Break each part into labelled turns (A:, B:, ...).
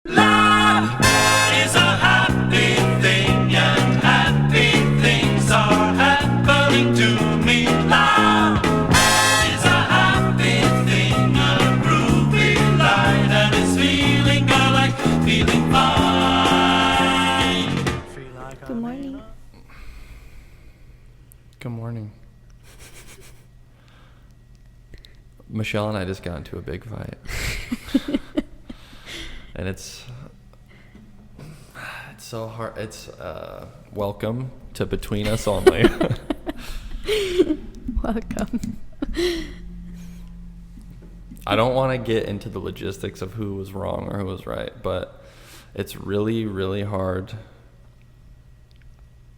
A: Love is a happy thing, and happy things are happening to me. Love is a happy thing, a groovy light, and it's feeling good, like feeling fine.
B: Good morning.
C: Good morning. Michelle and I just got into a big fight. And it's so hard. It's welcome to Between Us Only.
B: Welcome.
C: I don't want to get into the logistics of who was wrong or who was right, but it's really, really hard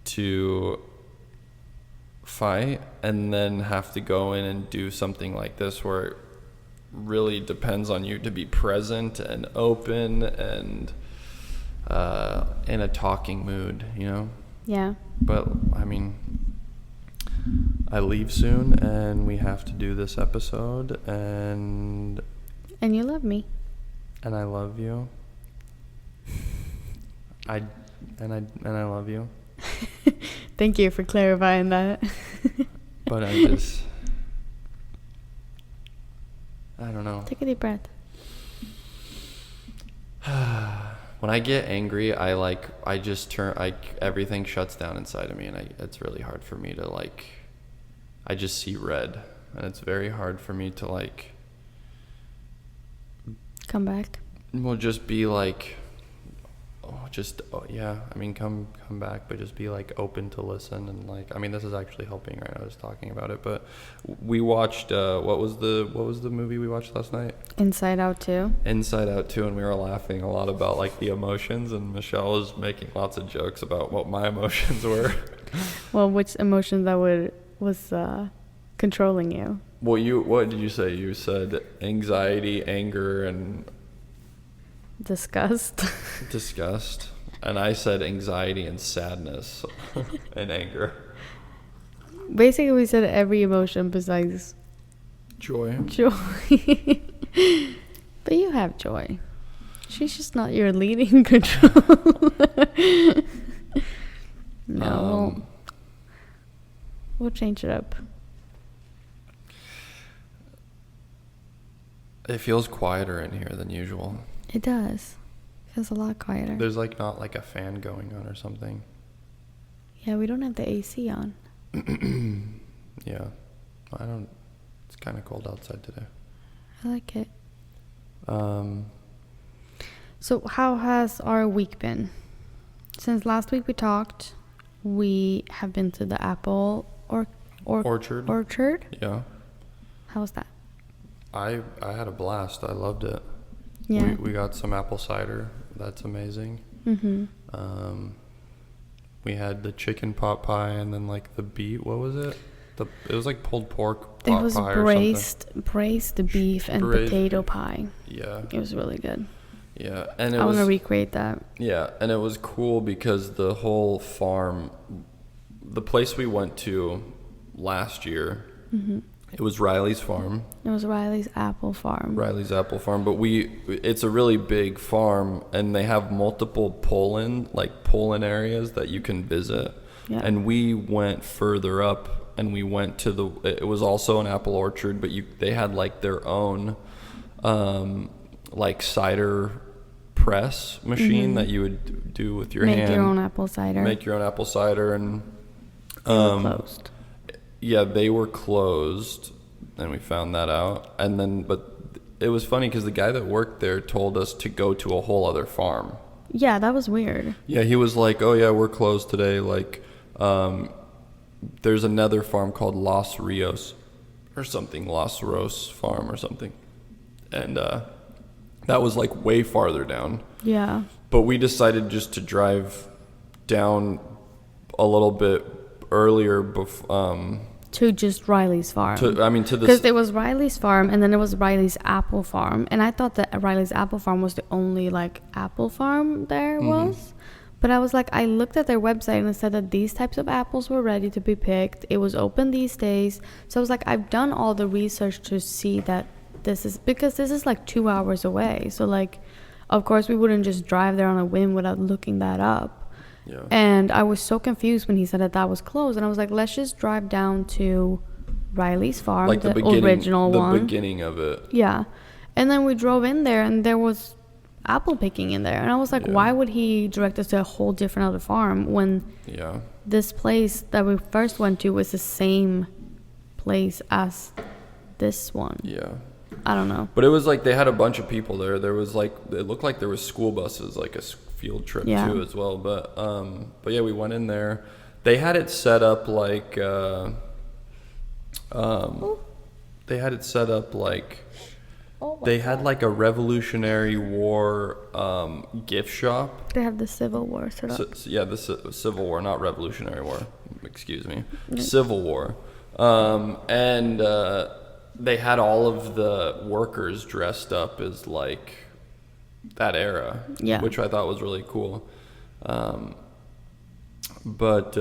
C: to fight and then have to go in and do something like this where it really depends on you to be present and open and in a talking mood, you know?
B: Yeah.
C: But I mean, I leave soon and we have to do this episode, and
B: you love me.
C: and I love you. I love you.
B: Thank you for clarifying that.
C: But I don't know.
B: Take a deep breath.
C: When I get angry, everything shuts down inside of me, and it's really hard for me to I just see red, and it's very hard for me to
B: Come back.
C: just be come back, but just be open to listen, and this is actually helping, right? I was talking about it, but we watched what was the movie we watched last night?
B: Inside Out 2.
C: Inside Out 2, and we were laughing a lot about the emotions, and Michelle was making lots of jokes about what my emotions were.
B: Well, which emotion that was controlling you?
C: Well, what did you say? You said anxiety, anger, and
B: Disgust.
C: disgust. And I said anxiety and sadness and anger.
B: Basically, we said every emotion besides
C: Joy.
B: joy. But you have joy. She's just not your leading control. No. We'll change it up.
C: It feels quieter in here than usual.
B: It does. Feels a lot quieter.
C: There's not a fan going on or something.
B: Yeah, we don't have the AC on.
C: Yeah. It's kind of cold outside today.
B: I like it.
C: Um,
B: So how has our week been? Since last week we talked, we have been to the apple
C: Orchard.
B: Orchard?
C: Yeah.
B: How was that?
C: I had a blast. I loved it.
B: Yeah.
C: We got some apple cider. That's amazing.
B: Mm-hmm.
C: We had the chicken pot pie, and then the beet. What was it? It was pulled pork pot
B: It was
C: pie or something.
B: braised beef and potato pie.
C: Yeah.
B: It was really good.
C: Yeah, and
B: I want to recreate that.
C: Yeah, and it was cool because the whole farm, the place we went to last year, it was Riley's farm.
B: It was Riley's apple farm.
C: Riley's apple farm, but it's a really big farm, and they have multiple pull-in areas that you can visit.
B: Yeah.
C: And we went further up, and we went to it was also an apple orchard, but they had their own cider press machine that you would do with your hand.
B: Make your own apple cider.
C: Make your own apple cider, and
B: They were closed.
C: yeah, they were closed, and we found that out. And then, but it was funny because the guy that worked there told us to go to a whole other farm.
B: Yeah, that was weird.
C: Yeah, he was like, "Oh yeah, we're closed today." There's another farm called Los Rios, or something, Los Ros Farm or something, and that was way farther down.
B: Yeah.
C: But we decided just to drive down a little bit earlier
B: To just Riley's farm.
C: to this,
B: Because there was Riley's farm, and then there was Riley's apple farm, and I thought that Riley's apple farm was the only apple farm there was. But I was I looked at their website and it said that these types of apples were ready to be picked. It was open these days. So I was I've done all the research to see that this is, because this is 2 hours away. So of course, we wouldn't just drive there on a whim without looking that up.
C: Yeah.
B: And I was so confused when he said that was closed. And I was like, let's just drive down to Riley's farm,
C: Like
B: the
C: beginning,
B: original one.
C: The beginning of it.
B: Yeah. And then we drove in there, and there was apple picking in there. And I was like,
C: Yeah.
B: why would he direct us to a whole different other farm when
C: Yeah.
B: this place that we first went to was the same place as this one?
C: Yeah.
B: I don't know.
C: But it was like they had a bunch of people there. There was like, it looked like there was school buses, like a field trip
B: Yeah.
C: too as well. But yeah, we went in there. They had it set up like they had it set up like they had like a Revolutionary War gift shop.
B: They have the Civil War set up.
C: Yeah, the Civil War, not Revolutionary War. Excuse me, Civil War. And they had all of the workers dressed up as like that era,
B: Yeah.
C: which I thought was really cool. But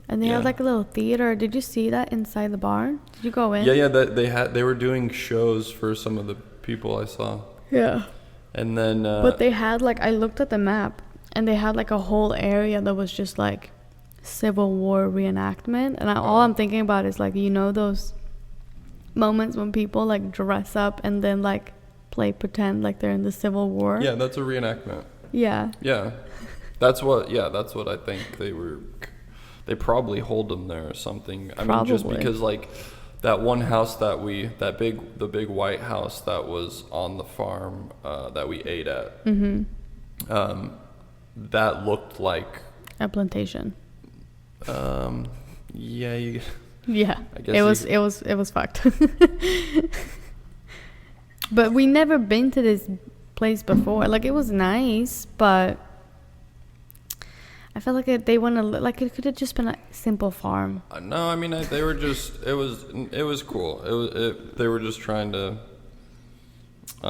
B: And they
C: yeah.
B: had like a little theater. Did you see that inside the barn? Did you go in?
C: yeah, they were doing shows for some of the people I saw,
B: Yeah.
C: and then
B: But they had like, I looked at the map, and they had like a whole area that was just like Civil War reenactment. And all I'm thinking about is like, you know, those moments when people like dress up and then like play pretend like they're in the Civil War.
C: yeah, that's a reenactment.
B: Yeah.
C: Yeah, that's what I think they probably hold them there or something. I mean, just
B: Probably.
C: because like that one house the big white house that was on the farm that we ate at, that looked like
B: A plantation.
C: yeah, you,
B: Yeah.
C: I guess
B: It was fucked. But we never been to this place before. Like, it was nice, but I felt like they want to, like, it could have just been a simple farm.
C: no, I mean they were just it was cool. They were just trying to.
B: I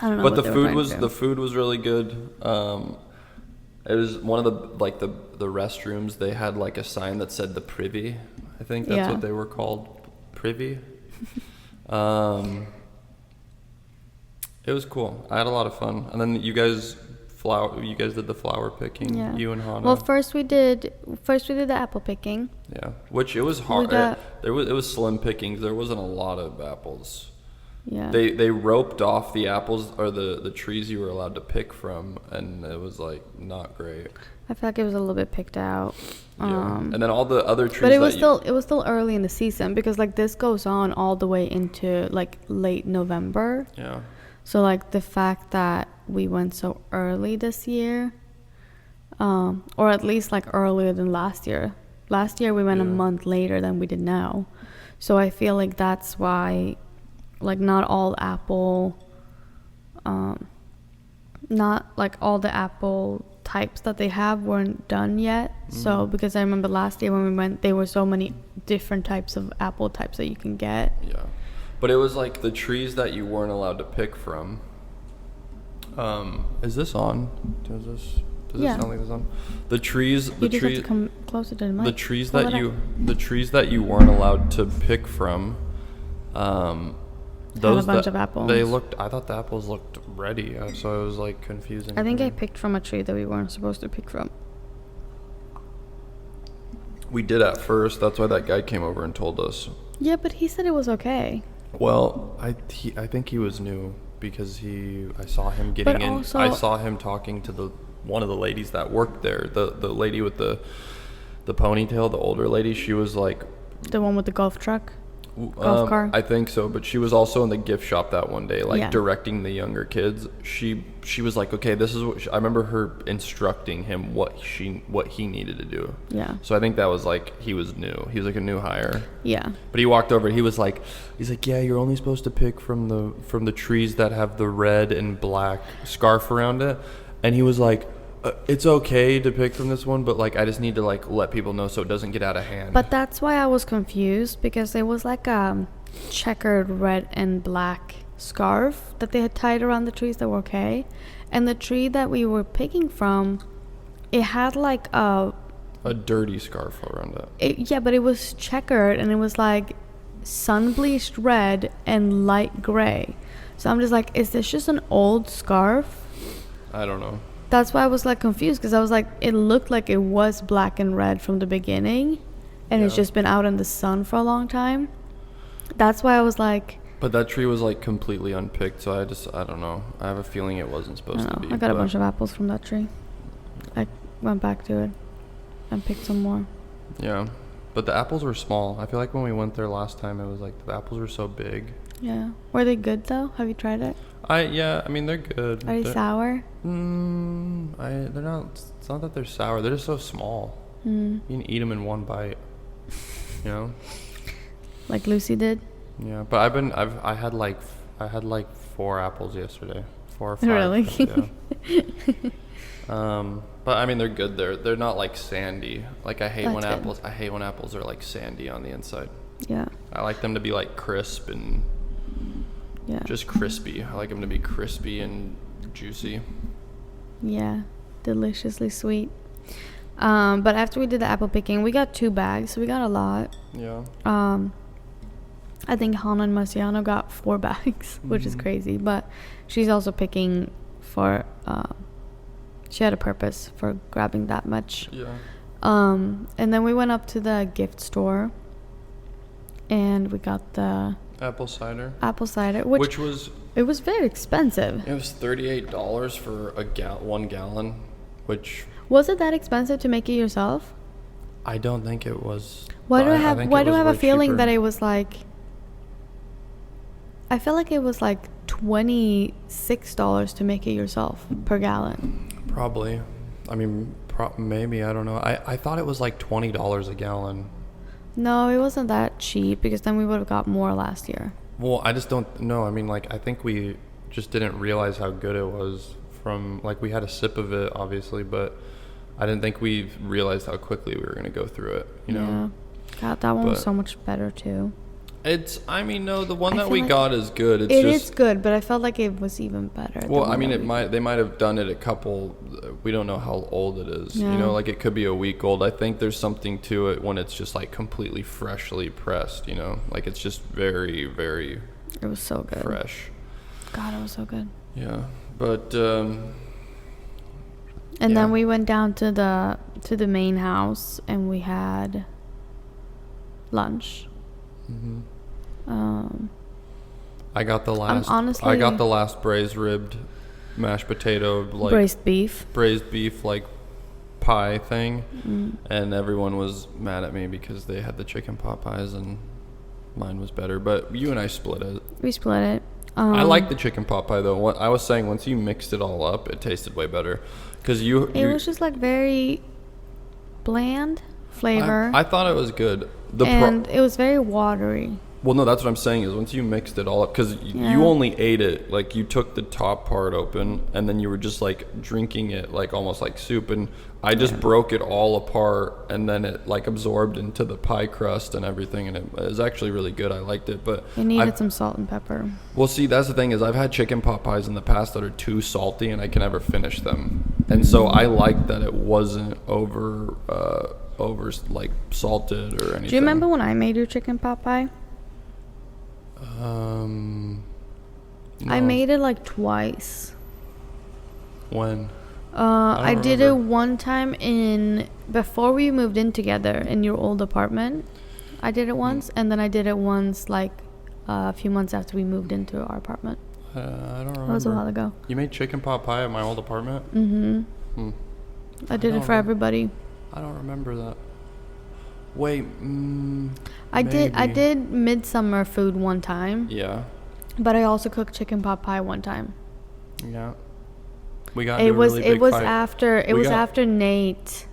B: don't know.
C: But
B: what they were trying to do.
C: the food was really good. It was one of the restrooms. They had like a sign that said the privy. I think that's
B: Yeah.
C: what they were called, privy. It was cool. I had a lot of fun. And then you guys did the flower picking.
B: Yeah.
C: You and Hannah.
B: Well, first we did the apple picking.
C: Yeah, which it was hard.
B: got-
C: It was slim pickings. There wasn't a lot of apples.
B: Yeah.
C: They roped off the apples or the trees you were allowed to pick from, and it was like not great.
B: I feel like it was a little bit picked out.
C: Yeah. And then all the other trees.
B: But it was still early in the season, because like this goes on all the way into like late November.
C: Yeah.
B: So like the fact that we went so early this year, or at least like earlier than last year. Last year we went a month later than we did now. So I feel like that's why, like, not all apple, not like all the apple types that they have weren't done yet. So because I remember last year when we went, there were so many different types of apple types that you can get.
C: Yeah. But it was like the trees that you weren't allowed to pick from. Is this on? Does this
B: Yeah.
C: sound like this on? The trees.
B: You just have to come closer to the mic.
C: The trees
B: Pull
C: that
B: it
C: the trees that you weren't allowed to pick from. Those
B: a bunch
C: that,
B: of apples.
C: I thought the apples looked ready, so it was like confusing.
B: I think
C: for
B: I
C: me.
B: picked from a tree that we weren't supposed to pick from.
C: We did at first. That's why that guy came over and told us.
B: Yeah, but he said it was okay.
C: Well, I think he was new because I saw him getting
B: But
C: in.
B: also-
C: I saw him talking to one of the ladies that worked there. The lady with the ponytail, the older lady. She was like,
B: The one with the golf truck? Golf car?
C: I think so, but she was also in the gift shop that one day, like
B: Yeah.
C: directing the younger kids. She was like, okay, this is what I remember her instructing him what he needed to do.
B: Yeah.
C: So I think that was like he was new. He was like a new hire.
B: Yeah.
C: But he walked over. He's like, yeah, you're only supposed to pick from the trees that have the red and black scarf around it. And he was like, it's okay to pick from this one, but like I just need to like let people know so it doesn't get out of hand.
B: But that's why I was confused, because it was like a checkered red and black scarf that they had tied around the trees that were okay. And the tree that we were picking from, it had like a
C: dirty scarf around it.
B: yeah, but it was checkered, and it was like sun bleached red and light gray. So I'm just like, is this just an old scarf?
C: I don't know.
B: That's why I was like confused, because I was like, it looked like it was black and red from the beginning, and it's
C: Yeah.
B: just been out in the sun for a long time. That's why I was like,
C: But that tree was like completely unpicked, so I don't know. I have a feeling it wasn't
B: I
C: supposed
B: don't
C: to
B: know.
C: be.
B: I got a
C: but-
B: bunch of apples from that tree. I went back to it and picked some more.
C: Yeah, but the apples were small. I feel like when we went there last time, it was like the apples were so big.
B: Yeah. Were they good though? Have you tried it?
C: I mean they're good.
B: Are they sour?
C: They're not. It's not that they're sour. They're just so small.
B: Mm.
C: You can eat them in one bite. You know.
B: Like Lucy did?
C: Yeah, but I had like 4 apples yesterday. 4 or 5.
B: Really?
C: Yeah. But I mean they're good. They're not like sandy. Like I hate when
B: That's good.
C: apples are like sandy on the inside.
B: Yeah.
C: I like them to be like crisp and
B: Yeah.
C: just crispy. I like them to be crispy and juicy.
B: Yeah. Deliciously sweet. But after we did the apple picking, we got 2 bags, so we got a lot.
C: Yeah.
B: I think Hannah and Marciano got 4 bags, which is crazy. But she's also picking for, she had a purpose for grabbing that much.
C: Yeah.
B: And then we went up to the gift store, and we got the
C: Apple cider.
B: apple cider,
C: Which was
B: it was very expensive.
C: it was $38 for a 1 gallon, which
B: Was it that expensive to make it yourself?
C: I don't think it was.
B: Why do I
C: think it
B: have
C: was
B: a
C: way
B: feeling
C: cheaper.
B: that it was like, I feel like it was like $26 to make it yourself per gallon.
C: Probably. I mean, maybe, I don't know. I thought it was like $20 a gallon.
B: No, it wasn't that cheap, because then we would have got more last year.
C: Well, I just don't know. I mean, like, I think we just didn't realize how good it was from, like, we had a sip of it, obviously, but I didn't think we realized how quickly we were going to go through it, you know?
B: Yeah. God, that one was
C: But-
B: so much better too.
C: I mean, no, the one
B: I
C: that
B: feel
C: we
B: like
C: got is good. It's
B: It
C: just,
B: is good, but I felt like it was even better. the
C: well, I
B: one
C: mean,
B: that
C: they might have done it a couple, we don't know how old it is, you
B: Yeah.
C: know, like it could be a week old. I think there's something to it when it's just like completely freshly pressed, you know, like it's just very, very
B: It was so good.
C: fresh.
B: God, it was so good.
C: Yeah, but
B: And
C: Yeah.
B: then we went down to the main house, and we had lunch.
C: I got the last.
B: honestly-
C: I got the last braised ribbed, mashed potato, like
B: Braised beef.
C: braised beef, like pie thing,
B: Mm.
C: and everyone was mad at me because they had the chicken pot pies and mine was better. But you and I split it.
B: We split it.
C: I like the chicken pot pie though. What I was saying, once you mixed it all up, it tasted way better. Cause
B: It was just like very bland flavor,
C: I thought it was good.
B: and it was very watery.
C: Well, no, that's what I'm saying is once you mixed it all up, because
B: Yeah.
C: you only ate it, like you took the top part open and then you were just like drinking it like almost like soup, and I just broke it all apart and then it like absorbed into the pie crust and everything, and it was actually really good. I liked it, but
B: It needed
C: I've-
B: some salt and pepper.
C: well, see, that's the thing is I've had chicken pot pies in the past that are too salty and I can never finish them, and so I liked that it wasn't over like salted or anything.
B: Do you remember when I made your chicken pot pie? I
C: No.
B: made it like twice.
C: When?
B: I did it
C: remember.
B: one time before we moved in together in your old apartment. I did it once, and then I did it once like a few months after we moved into our apartment.
C: I don't remember.
B: That was a while ago.
C: You made chicken pot pie at my old apartment?
B: I did it
C: don't
B: for
C: remember.
B: everybody.
C: I don't remember that. Wait,
B: I did
C: maybe.
B: midsummer food one time,
C: Yeah,
B: but I also cooked chicken pot pie one time.
C: yeah. We got
B: It
C: into a
B: was
C: really
B: it
C: big
B: was
C: fight.
B: after
C: We got-
B: after Nate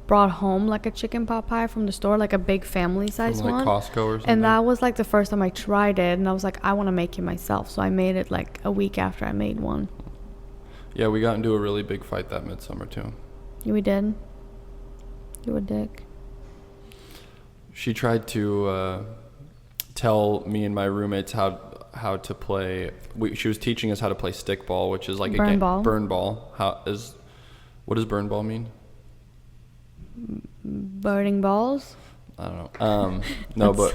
B: brought home like a chicken pot pie from the store, like a big family
C: from
B: size
C: like
B: one.
C: Costco or something.
B: And that was like the first time I tried it, and I was like, I want to make it myself. So I made it like a week after I made one.
C: Yeah, we got into a really big fight that midsummer too.
B: We did. You a dick.
C: She tried to tell me and my roommates how to play. She was teaching us how to play stickball, which is like
B: Burn
C: a game.
B: ball.
C: Burn ball. What does burn ball mean?
B: Burning balls.
C: I don't know.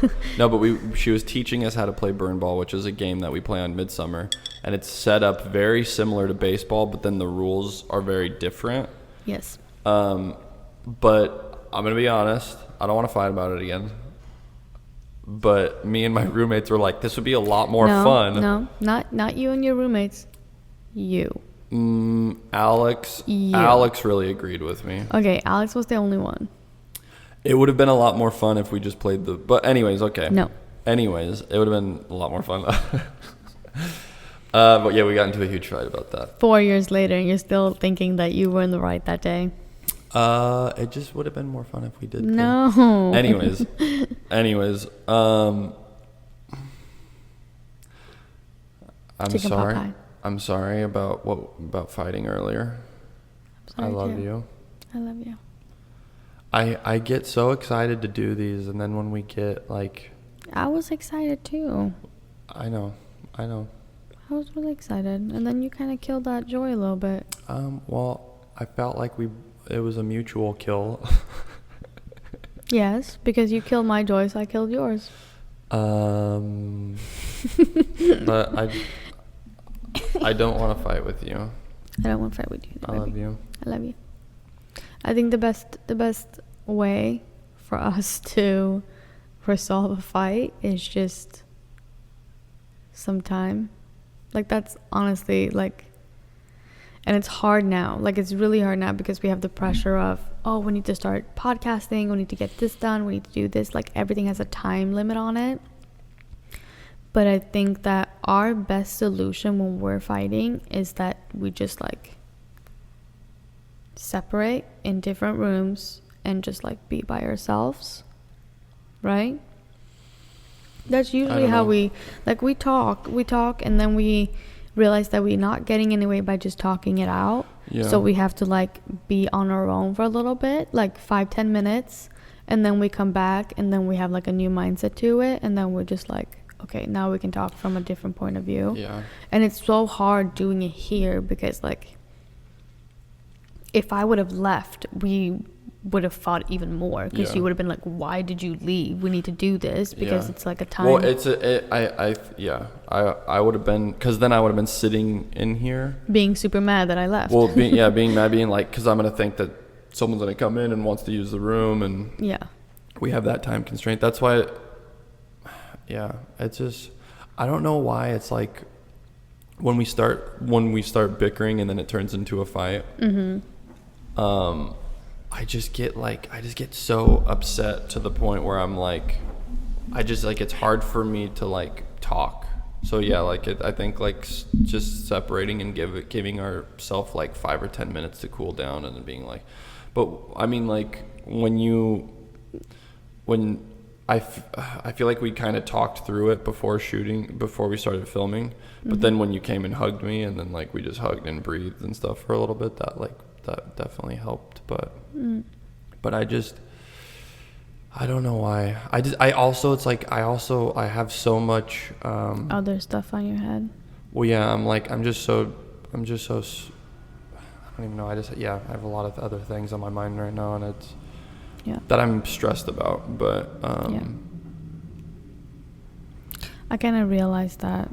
C: She was teaching us how to play burn ball, which is a game that we play on Midsummer, and it's set up very similar to baseball, but then the rules are very different.
B: Yes.
C: But I'm gonna be honest, I don't want to fight about it again. But me and my roommates were like, this would be a lot more fun.
B: No, not you and your roommates. You.
C: Alex really agreed with me.
B: Okay, Alex was the only one.
C: It would have been a lot more fun if we just played the... But anyways, okay.
B: No.
C: Anyways, it would have been a lot more fun. But yeah, we got into a huge fight about that.
B: 4 years later, and you're still thinking that you were in the right that day.
C: It just would have been more fun if we did.
B: No.
C: Anyways, I'm
B: Chicken pot
C: sorry.
B: pie.
C: I'm sorry about fighting earlier. I love you.
B: I love you.
C: I get so excited to do these, and then when we get like...
B: I was excited too.
C: I know.
B: I was really excited, and then you kind of killed that joy a little bit.
C: Well, I felt like it was a mutual kill.
B: Yes, because you killed my joy, so I killed yours.
C: But I don't want to fight with you.
B: I don't want to fight with you.
C: I love you.
B: I love you. I think the best way for us to resolve a fight is just some time. Like, that's honestly, like, and it's hard now. Like, it's really hard now because we have the pressure of, oh, we need to start podcasting, we need to get this done, we need to do this. Like, everything has a time limit on it. But I think that our best solution when we're fighting is that we just, like, separate in different rooms and just, like, be by ourselves. Right? That's usually how we talk, and then we realize that we're not getting anywhere by just talking it out. Yeah. So we have to, like, be on our own for a little bit, like 5-10 minutes, and then we come back, and then we have, like, a new mindset to it, and then we're just like, okay, now we can talk from a different point of view. Yeah. And it's so hard doing it here because, like, if I would have left, we would have fought even more because you would have been like, why did you leave? We need to do this because it's like a time.
C: Well, I would have been, because then I would have been sitting in here
B: being super mad that I left.
C: Well, being mad, being like, because I'm going to think that someone's going to come in and wants to use the room, and we have that time constraint. That's why, it's just, I don't know why it's like when we start bickering and then it turns into a fight. I just get so upset to the point where I'm like, it's hard for me to, like, talk. So I think, like, just separating and giving ourselves like 5 or 10 minutes to cool down, and then being like, but I mean, like, when I feel like we kind of talked through it before we started filming, but then when you came and hugged me, and then, like, we just hugged and breathed and stuff for a little bit, that definitely helped. But I don't know why. I have so much
B: other stuff on your head.
C: Well, yeah, I'm just so I don't even know. I have a lot of other things on my mind right now, and it's that I'm stressed about. But
B: I kind of realized that.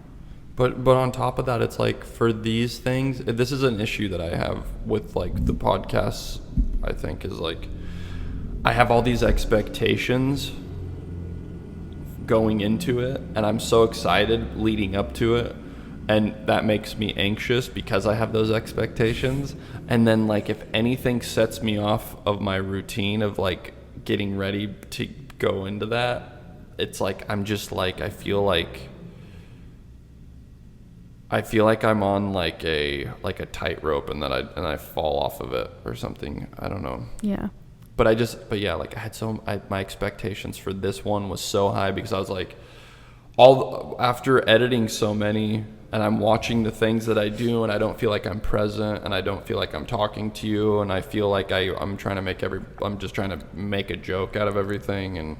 C: But on top of that, it's like, for these things, this is an issue that I have with, like, the podcasts, I think, is, like, I have all these expectations going into it, and I'm so excited leading up to it, and that makes me anxious because I have those expectations. And then, like, if anything sets me off of my routine of, like, getting ready to go into that, it's like, I'm just, like, I feel like I'm on, like, a tightrope, and I fall off of it or something. I don't know. Yeah. But my expectations for this one was so high because I was like, after editing so many, and I'm watching the things that I do, and I don't feel like I'm present, and I don't feel like I'm talking to you, and I feel like I'm just trying to make a joke out of everything, and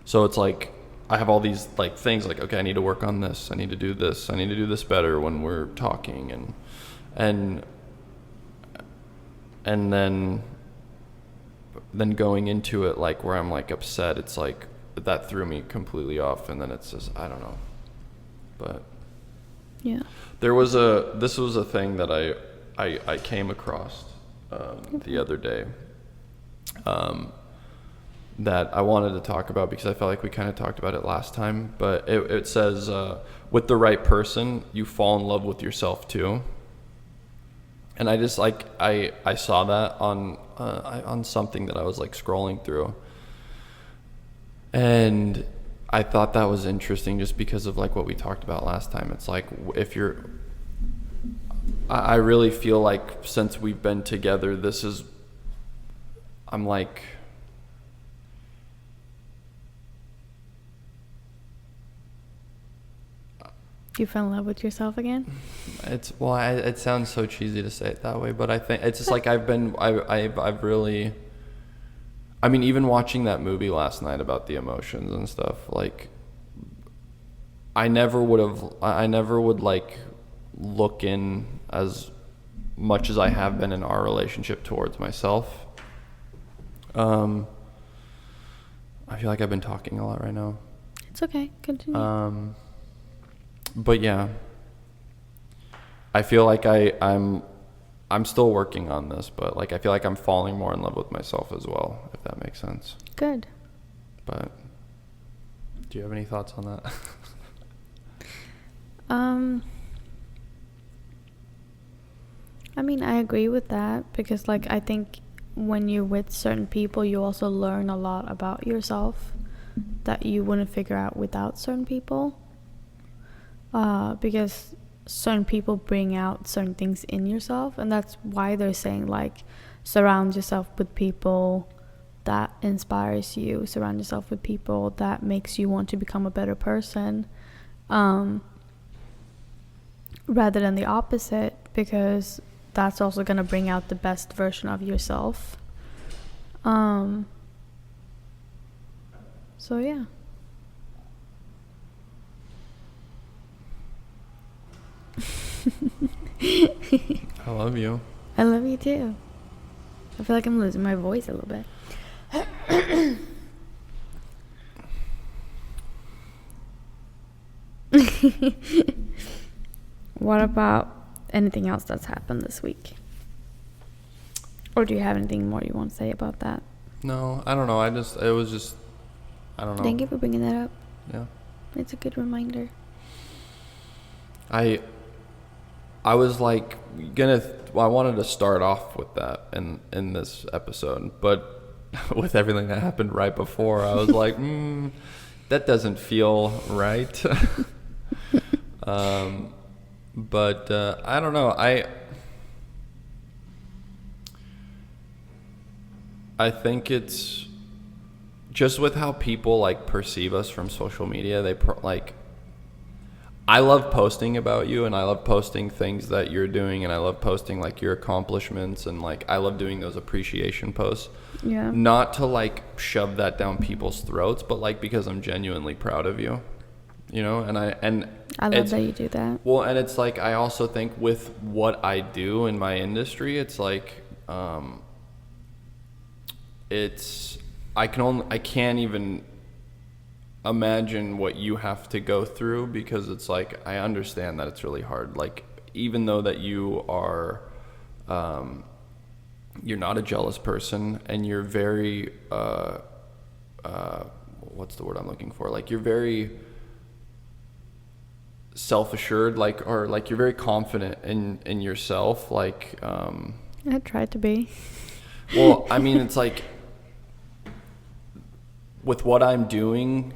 C: so it's like, I have all these, like, things, like, okay, I need to work on this, I need to do this, I need to do this better when we're talking, and then then going into it like where I'm like upset, it's like that threw me completely off, and then it's just, I don't know. But
B: yeah.
C: this was a thing that I came across the other day that I wanted to talk about because I felt like we kind of talked about it last time. But it says, with the right person, you fall in love with yourself too. And I just like, I saw that on something that I was like scrolling through. And I thought that was interesting just because of like what we talked about last time. It's like, I really feel like since we've been together, I'm like,
B: You fell in love with yourself again?
C: It sounds so cheesy to say it that way, but I think it's just like I've really, I mean, even watching that movie last night about the emotions and stuff, like, I never would like look in as much as I have been in our relationship towards myself. I feel like I've been talking a lot right now.
B: It's okay. Continue.
C: But yeah, I feel like I'm still working on this, but like I feel like I'm falling more in love with myself as well, if that makes sense.
B: Good.
C: But do you have any thoughts on that?
B: I mean, I agree with that because like I think when you're with certain people, you also learn a lot about yourself that you wouldn't figure out without certain people. Because certain people bring out certain things in yourself, and that's why they're saying like surround yourself with people that inspires you, surround yourself with people that makes you want to become a better person, rather than the opposite, because that's also going to bring out the best version of yourself. So yeah.
C: I love you.
B: I love you too. I feel like I'm losing my voice a little bit. What about anything else that's happened this week? Or do you have anything more you want to say about that?
C: No, I don't know. I don't know.
B: Thank you for bringing that up.
C: Yeah.
B: It's a good reminder.
C: I was like I wanted to start off with that in this episode, but with everything that happened right before, I was like, that doesn't feel right. But I don't know. I think it's just with how people like perceive us from social media. I love posting about you, and I love posting things that you're doing, and I love posting like your accomplishments, and like I love doing those appreciation posts.
B: Yeah.
C: Not to like shove that down people's throats, but like because I'm genuinely proud of you, you know. And I
B: love that you do that.
C: Well, and it's like I also think with what I do in my industry, it's like I can't even imagine what you have to go through, because it's like I understand that it's really hard. Like, even though that you are you're not a jealous person, and you're very what's the word I'm looking for, like you're very self-assured, or you're very confident in yourself, like
B: I tried to be.
C: well, I mean, it's like with what I'm doing,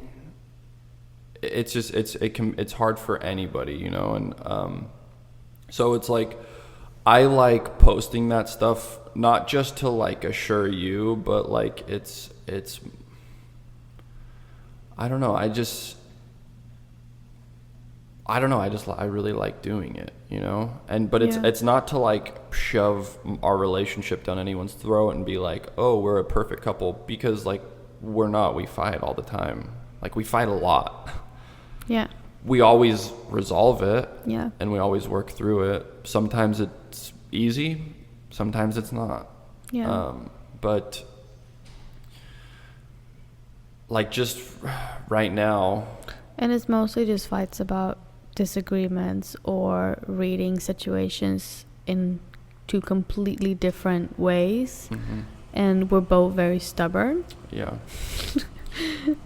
C: it's just it's hard for anybody, you know. And so it's like I like posting that stuff not just to like assure you, but like it's I don't know, I really like doing it, you know. But it's not to like shove our relationship down anyone's throat and be like, oh, we're a perfect couple, because like we're not. We fight all the time. Like, we fight a lot.
B: Yeah.
C: We always resolve it.
B: Yeah.
C: And we always work through it. Sometimes it's easy, sometimes it's not.
B: Yeah.
C: But like just right now.
B: And it's mostly just fights about disagreements or reading situations in two completely different ways. And we're both very stubborn.
C: Yeah.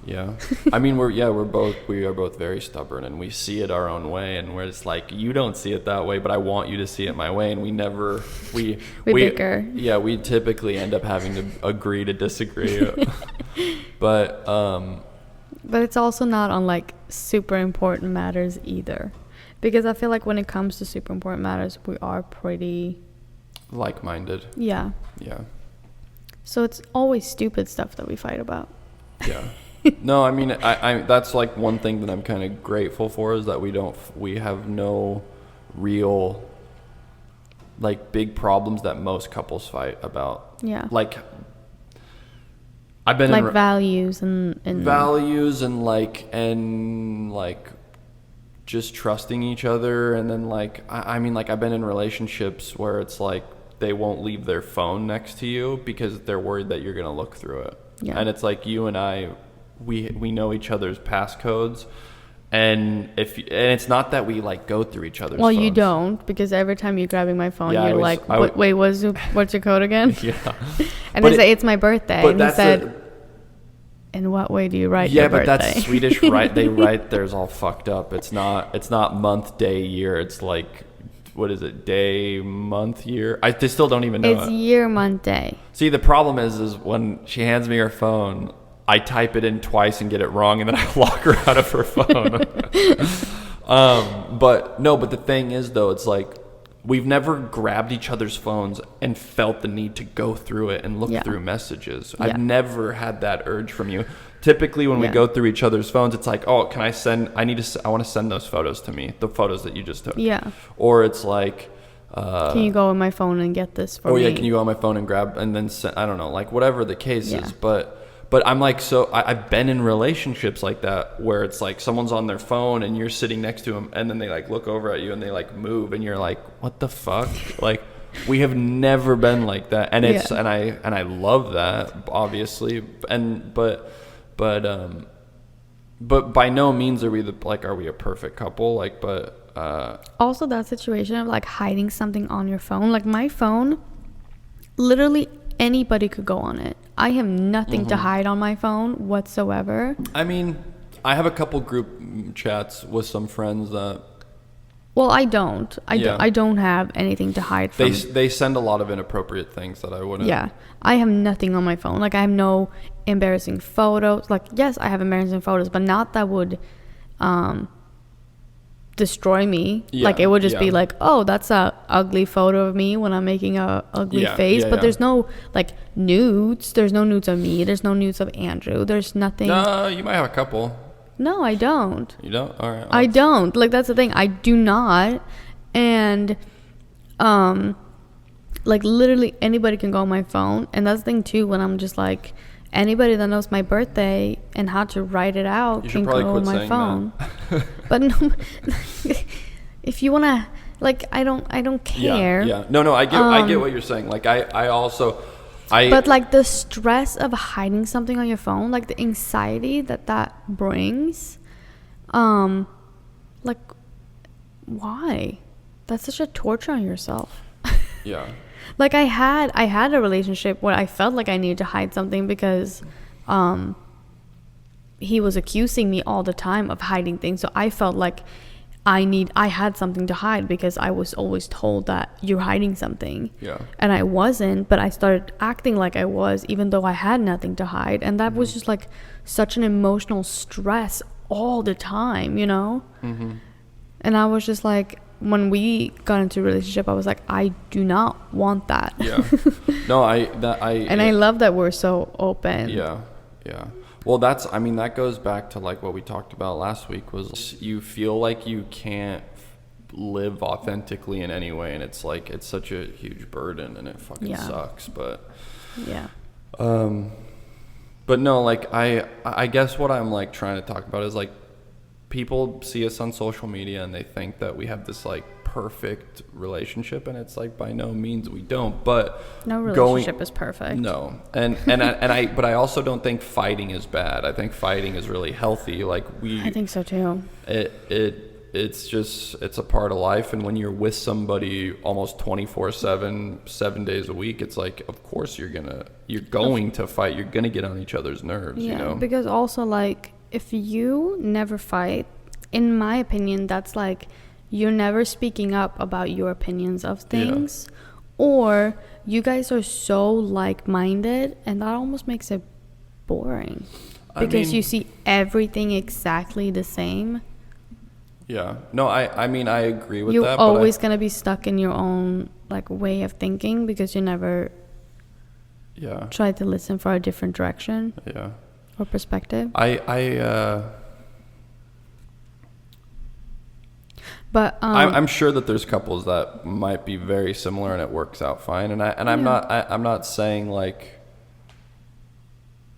C: Yeah. I mean, we are both very stubborn, and we see it our own way, and we're just like, you don't see it that way, but I want you to see it my way, and we bicker. Yeah, we typically end up having to agree to disagree. But
B: it's also not on like super important matters either, because I feel like when it comes to super important matters, we are pretty
C: like-minded.
B: Yeah.
C: Yeah. So
B: it's always stupid stuff that we fight about.
C: Yeah. No, I mean, I that's like one thing that I'm kind of grateful for, is that we have no real like big problems that most couples fight about.
B: Yeah.
C: Like, I've been
B: like values and
C: values and like just trusting each other, and then like I mean, like I've been in relationships where it's like they won't leave their phone next to you because they're worried that you're gonna look through it. Yeah. And it's like you and I, we know each other's passcodes, and it's not that we like go through each other's. Well, phones.
B: You don't, because every time you're grabbing my phone, you're like, wait, what's your code again?
C: Yeah.
B: And I say it's my birthday, and he said, in what way do you write your birthday?
C: Yeah, but that's Swedish, right? They write theirs all fucked up. It's not month, day, year. It's like, what is it? Day, month, year? They still don't even know.
B: It's year, month, day.
C: See, the problem is when she hands me her phone, I type it in twice and get it wrong, and then I lock her out of her phone. But the thing is, though, it's like we've never grabbed each other's phones and felt the need to go through it and look through messages. Yeah. I've never had that urge from you. Typically, when we go through each other's phones, it's like, oh, can I send? I want to send those photos to me, the photos that you just took.
B: Yeah.
C: Or it's like,
B: can you go on my phone and get this for me?
C: Oh yeah, can you go on my phone and grab and then send? I don't know, like whatever the case is, but I'm like, so I've been in relationships like that where it's like someone's on their phone and you're sitting next to them, and then they like look over at you and they like move, and you're like, what the fuck? Like, we have never been like that, and it's and I love that, obviously, but by no means are we are we a perfect couple, like, but
B: also that situation of like hiding something on your phone, like my phone, literally anybody could go on it. I have nothing to hide on my phone whatsoever.
C: I mean, I have a couple group chats with some friends that.
B: Well, I don't. I don't have anything to hide from.
C: They send a lot of inappropriate things that I wouldn't.
B: Yeah, I have nothing on my phone. Like, I have no embarrassing photos. Like, yes, I have embarrassing photos, but not that would destroy me. Like, it would just be like, oh, that's a ugly photo of me when I'm making a ugly face. But there's no like nudes. There's no nudes of me. There's no nudes of Andrew. There's nothing.
C: No, you might have a couple.
B: No, I don't.
C: You don't? All right.
B: I don't. Like, that's the thing. I do not. And like literally anybody can go on my phone. And that's the thing too, when I'm just like, anybody that knows my birthday and how to write it out can go on my phone. But no, if you want to, like, I don't care.
C: Yeah. No, I get what you're saying. Like, I also
B: but like the stress of hiding something on your phone, like the anxiety that brings, like, why? That's such a torture on yourself.
C: Yeah.
B: Like, I had a relationship where I felt like I needed to hide something because he was accusing me all the time of hiding things. So I felt like I had something to hide because I was always told that you're hiding something.
C: Yeah.
B: And I wasn't, but I started acting like I was, even though I had nothing to hide. And that was just like such an emotional stress all the time, you know? Mm-hmm. And I was just like, when we got into a relationship, I was like, I do not want that.
C: Yeah. No, I
B: love that we're so open.
C: Yeah. Well, that goes back to like what we talked about last week, was you feel like you can't live authentically in any way, and it's like, it's such a huge burden, and it fucking sucks, but
B: yeah.
C: But no, like I guess what I'm like trying to talk about is like, people see us on social media and they think that we have this like perfect relationship, and it's like by no means we don't, but
B: no relationship is perfect.
C: No. And but I also don't think fighting is bad. I think fighting is really healthy. I
B: think so too.
C: It's a part of life, and when you're with somebody almost 24/7, 7 days a week, it's like, of course you're going to fight. You're going to get on each other's nerves,
B: yeah,
C: you know?
B: Because also, like, if you never fight, in my opinion, that's like you're never speaking up about your opinions of things, or you guys are so like-minded, and that almost makes it boring because you see everything exactly the same.
C: Yeah. No, I mean, I agree with
B: you're
C: that.
B: You're always going to be stuck in your own, like, way of thinking because you never try to listen for a different direction or perspective. But
C: I'm sure that there's couples that might be very similar and it works out fine. And I'm not saying like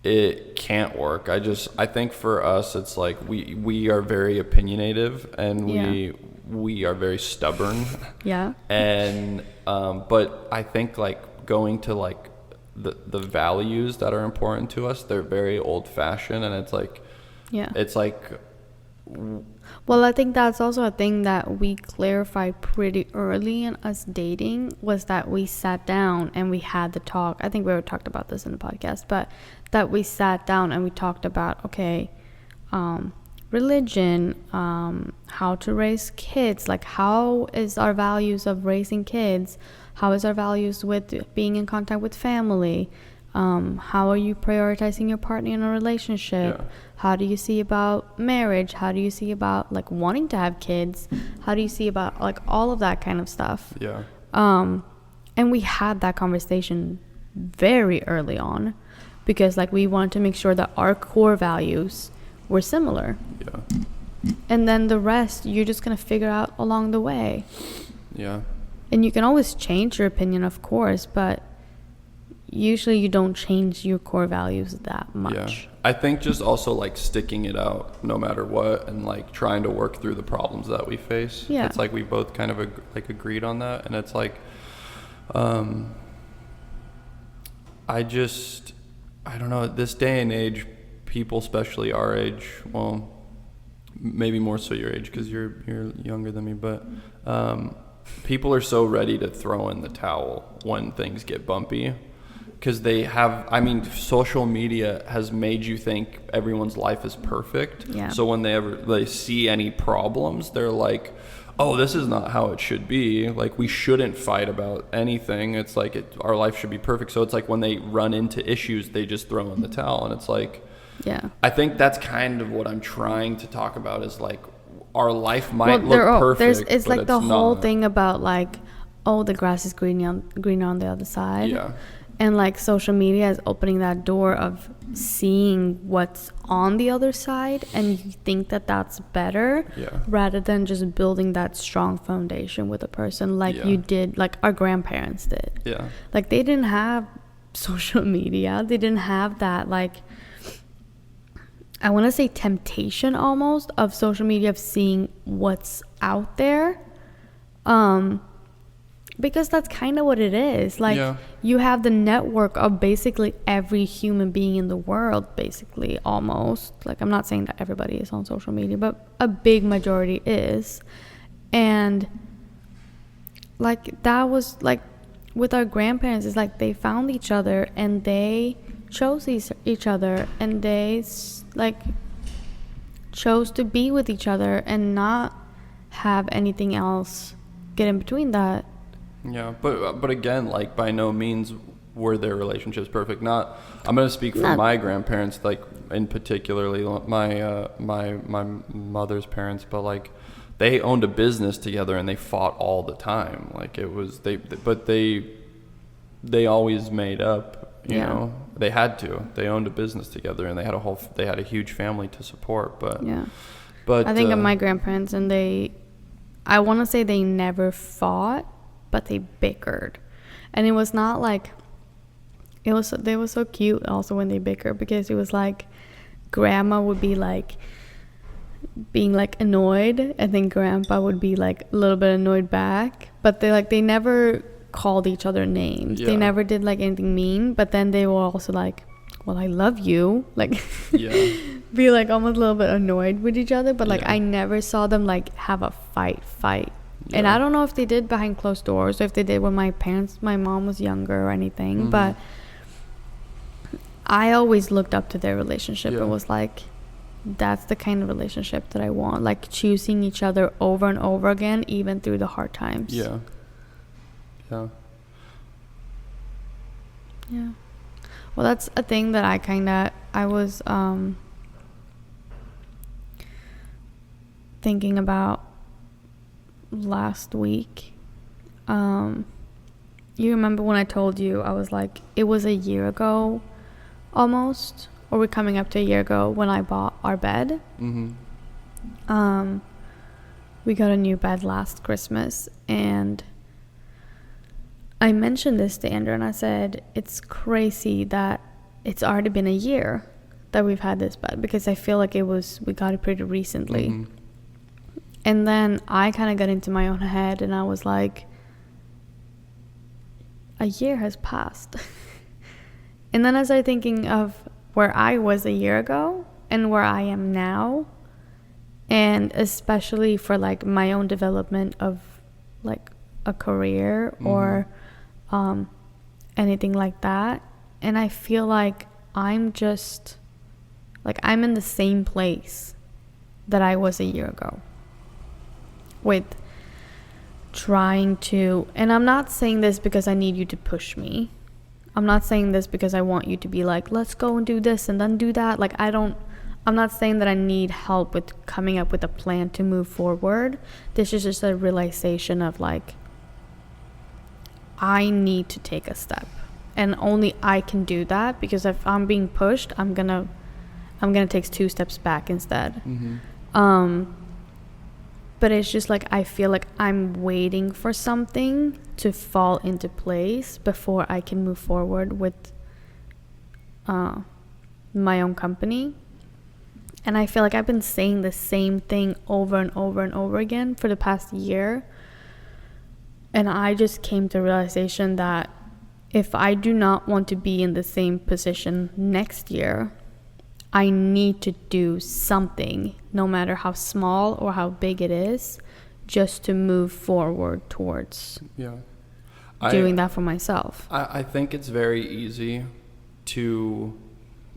C: it can't work. I think for us it's like we are very opinionative and we are very stubborn. Yeah. And but I think like going to like the values that are important to us, they're very old fashioned, and it's like it's like,
B: well, I think that's also a thing that we clarified pretty early in us dating, was that we sat down and we had the talk. I think we already talked about this in the podcast, but that we sat down and we talked about, okay, religion, how to raise kids, like how is our values of raising kids, how is our values with being in contact with family, how are you prioritizing your partner in a relationship, how do you see about marriage, how do you see about like wanting to have kids, how do you see about like all of that kind of stuff. And we had that conversation very early on because like we wanted to make sure that our core values were similar, and then the rest you're just gonna figure out along the way. And you can always change your opinion, of course, but usually you don't change your core values that much.
C: I think just also like sticking it out no matter what, and like trying to work through the problems that we face. It's like we both kind of agreed on that, and it's like I don't know, this day and age, people, especially our age, well, maybe more so your age because you're younger than me, but people are so ready to throw in the towel when things get bumpy because they have, I mean, social media has made you think everyone's life is perfect. So when they see any problems, they're like, oh, this is not how it should be. Like, we shouldn't fight about anything. It's like our life should be perfect. So it's like when they run into issues, they just throw in the towel. And it's like, I think that's kind of what I'm trying to talk about, is like our life might look perfect.
B: It's like the whole thing about like, oh, the grass is greener on the other side. And like social media is opening that door of seeing what's on the other side, and you think that that's better rather than just building that strong foundation with a person like you did, like our grandparents did. Like they didn't have social media. They didn't have that, like, I want to say temptation almost of social media, of seeing what's out there. Because that's kind of what it is. Like, you have the network of basically every human being in the world, basically, almost. Like, I'm not saying that everybody is on social media, but a big majority is. And, like, that was, like, with our grandparents, it's like they found each other and they chose each other, and they, like, chose to be with each other and not have anything else get in between that.
C: But again, like, by no means were their relationships perfect. I'm going to speak for my grandparents, like, in particularly my mother's parents, but like they owned a business together and they fought all the time. Like, it was they always made up, you know. They had to. They owned a business together and they had a huge family to support, but I think of my grandparents, and I want to say they never fought, but they bickered. And it was not like, they were so cute also when they bickered, because it was like grandma would be like,
B: being like annoyed, and then grandpa would be like a little bit annoyed back, but they never called each other names. They never did like anything mean, but then they were also like, well, I love you, like be like almost a little bit annoyed with each other, but like I never saw them like have a fight. And I don't know if they did behind closed doors or if they did when my mom was younger or anything, but I always looked up to their relationship and was like, that's the kind of relationship that I want, like choosing each other over and over again, even through the hard times. Yeah. Well, that's a thing that I was thinking about last week. You remember when I told you, I was like, it was a year ago almost, or we're coming up to a year ago when I bought our bed. We got a new bed last Christmas, and I mentioned this to Andrew, and I said, it's crazy that it's already been a year that we've had this bed, because I feel like we got it pretty recently. And then I kind of got into my own head, and I was like, a year has passed. And then I started thinking of where I was a year ago and where I am now, and especially for like my own development of like a career or anything like that. And I feel like I'm just like, I'm in the same place that I was a year ago with trying to, and I'm not saying this because I need you to push me. I'm not saying this because I want you to be like, let's go and do this and then do that. Like, I'm not saying that I need help with coming up with a plan to move forward. This is just a realization of like, I need to take a step, and only I can do that, because if I'm being pushed, I'm gonna take 2 steps back instead. But it's just like, I feel like I'm waiting for something to fall into place before I can move forward with my own company. And I feel like I've been saying the same thing over and over and over again for the past year. And I just came to a realization that if I do not want to be in the same position next year, I need to do something, no matter how small or how big it is, just to move forward towards doing that for myself.
C: I think it's very easy to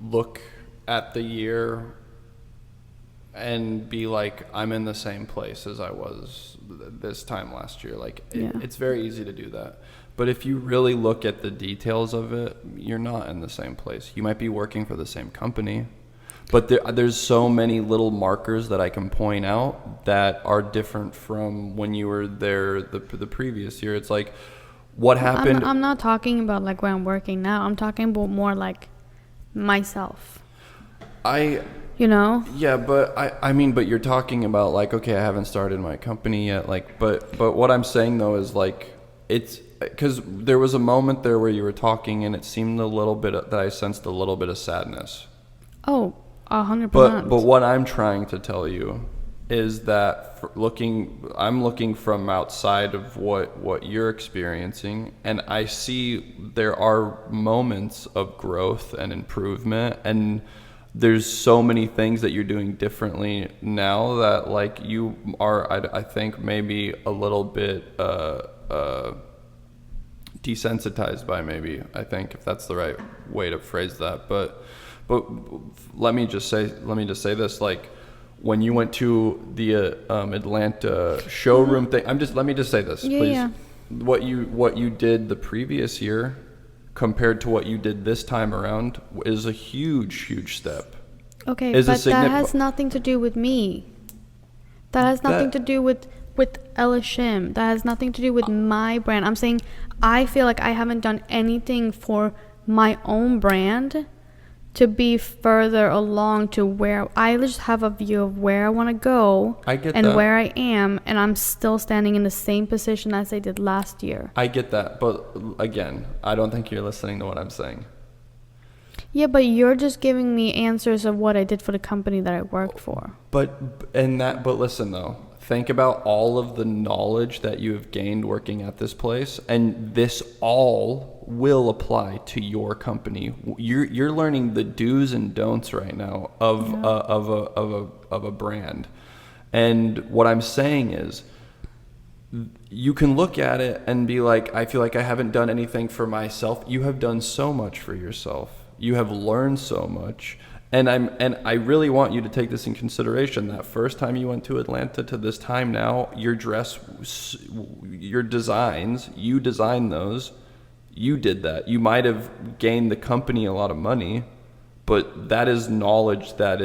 C: look at the year and be like, I'm in the same place as I was this time last year. Like, it's very easy to do that. But if you really look at the details of it, you're not in the same place. You might be working for the same company, but there's so many little markers that I can point out that are different from when you were there the previous year. It's like, what happened?
B: I'm not talking about like where I'm working now. I'm talking about more like myself. You know? Yeah,
C: but I mean, but you're talking about like, okay, I haven't started my company yet. Like, but what I'm saying though is like, it's because there was a moment there where you were talking and it seemed a little bit that I sensed a little bit of sadness.
B: Oh, 100%.
C: But what I'm trying to tell you is that I'm looking from outside of what you're experiencing, and I see there are moments of growth and improvement, and there's so many things that you're doing differently now that like you are, I think maybe a little bit desensitized by, maybe, I think, if that's the right way to phrase that. But let me just say this, like when you went to the Atlanta showroom thing, let me just say this, please. Yeah. What you did the previous year compared to what you did this time around is a huge step.
B: Okay, but that has nothing to do with me. That has nothing to do with Elishim. That has nothing to do with my brand. I'm saying I feel like I haven't done anything for my own brand to be further along to where I just have a view of where I want to go. I get and that. Where I am, and I'm still standing in the same position as I did last year.
C: I get that, but again, I don't think you're listening to what I'm saying.
B: Yeah, but you're just giving me answers of what I did for the company that I worked for.
C: But listen though, think about all of the knowledge that you have gained working at this place, and this all will apply to your company. You're learning the do's and don'ts right now of a brand. And what I'm saying is, you can look at it and be like, I feel like I haven't done anything for myself. You have done so much for yourself. You have learned so much. And I really want you to take this in consideration. That first time you went to Atlanta to this time now, your designs, you designed those. You did that. You might have gained the company a lot of money, but that is knowledge that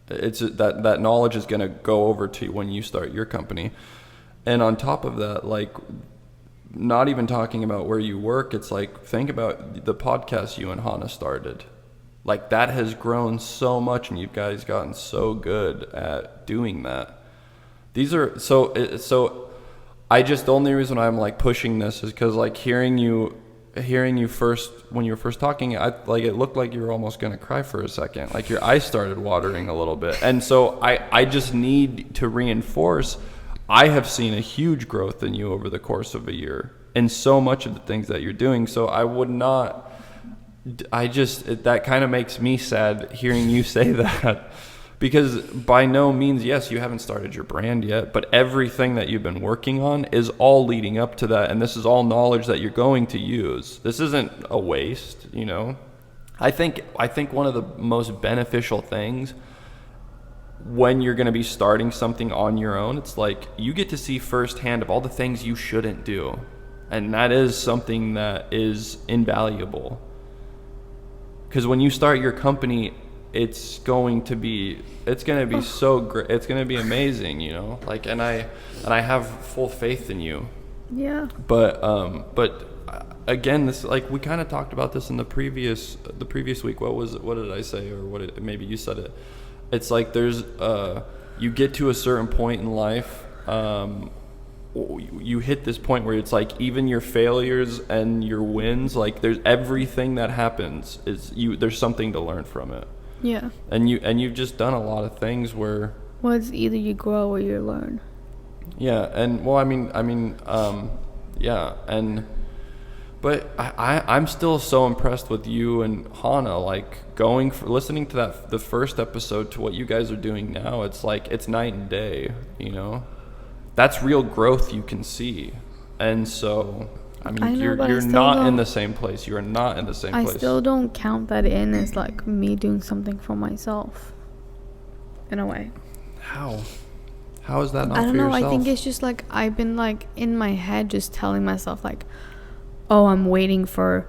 C: that knowledge is going to go over to you when you start your company. And on top of that, like, not even talking about where you work, it's like, think about the podcast you and Hannah started. Like, that has grown so much, and you guys gotten so good at doing that. These are so I just, the only reason I'm like pushing this is because, like, hearing you first when you were first talking, it looked like you were almost gonna cry for a second. Like, your eyes started watering a little bit. And so I just need to reinforce, I have seen a huge growth in you over the course of a year and so much of the things that you're doing. So that kind of makes me sad hearing you say that, because by no means, yes, you haven't started your brand yet, but everything that you've been working on is all leading up to that. And this is all knowledge that you're going to use. This isn't a waste, you know? I think one of the most beneficial things when you're going to be starting something on your own, it's like you get to see firsthand of all the things you shouldn't do. And that is something that is invaluable. Because when you start your company, it's going to be so great. It's going to be amazing, you know? Like, and I have full faith in you.
B: Yeah.
C: But again, this, like, we kind of talked about this in the previous week. What did I say? Or maybe you said it. It's like there's you get to a certain point in life, you hit this point where it's like even your failures and your wins, like there's everything that happens there's something to learn from it.
B: Yeah. And
C: you've just done a lot of things where,
B: well, it's either you grow or you learn. Yeah,
C: and well, but I'm still so impressed with you and Hannah, like listening to the first episode to what you guys are doing now. It's like, it's night and day, you know? That's real growth you can see. And so, you're not in the same place. You are not in the same place.
B: I still don't count that in as like me doing something for myself, in a way.
C: How is that not for yourself?
B: I don't know. I think it's just like I've been like in my head just telling myself like, oh, I'm waiting for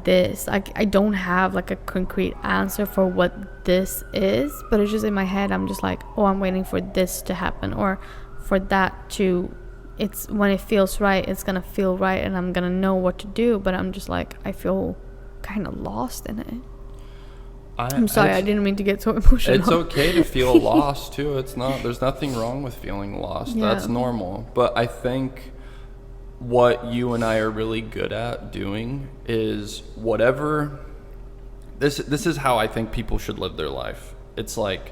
B: this. I don't have like a concrete answer for what this is, but it's just in my head. I'm just like, oh, I'm waiting for this to happen, or for that to, it's when it feels right, it's gonna feel right, and I'm gonna know what to do. But I'm just like, I feel kind of lost in it. I'm sorry, I didn't mean to get so emotional.
C: It's okay to feel lost too. There's nothing wrong with feeling lost. Yeah. That's normal. But I think what you and I are really good at doing is whatever, this is how I think people should live their life. It's like,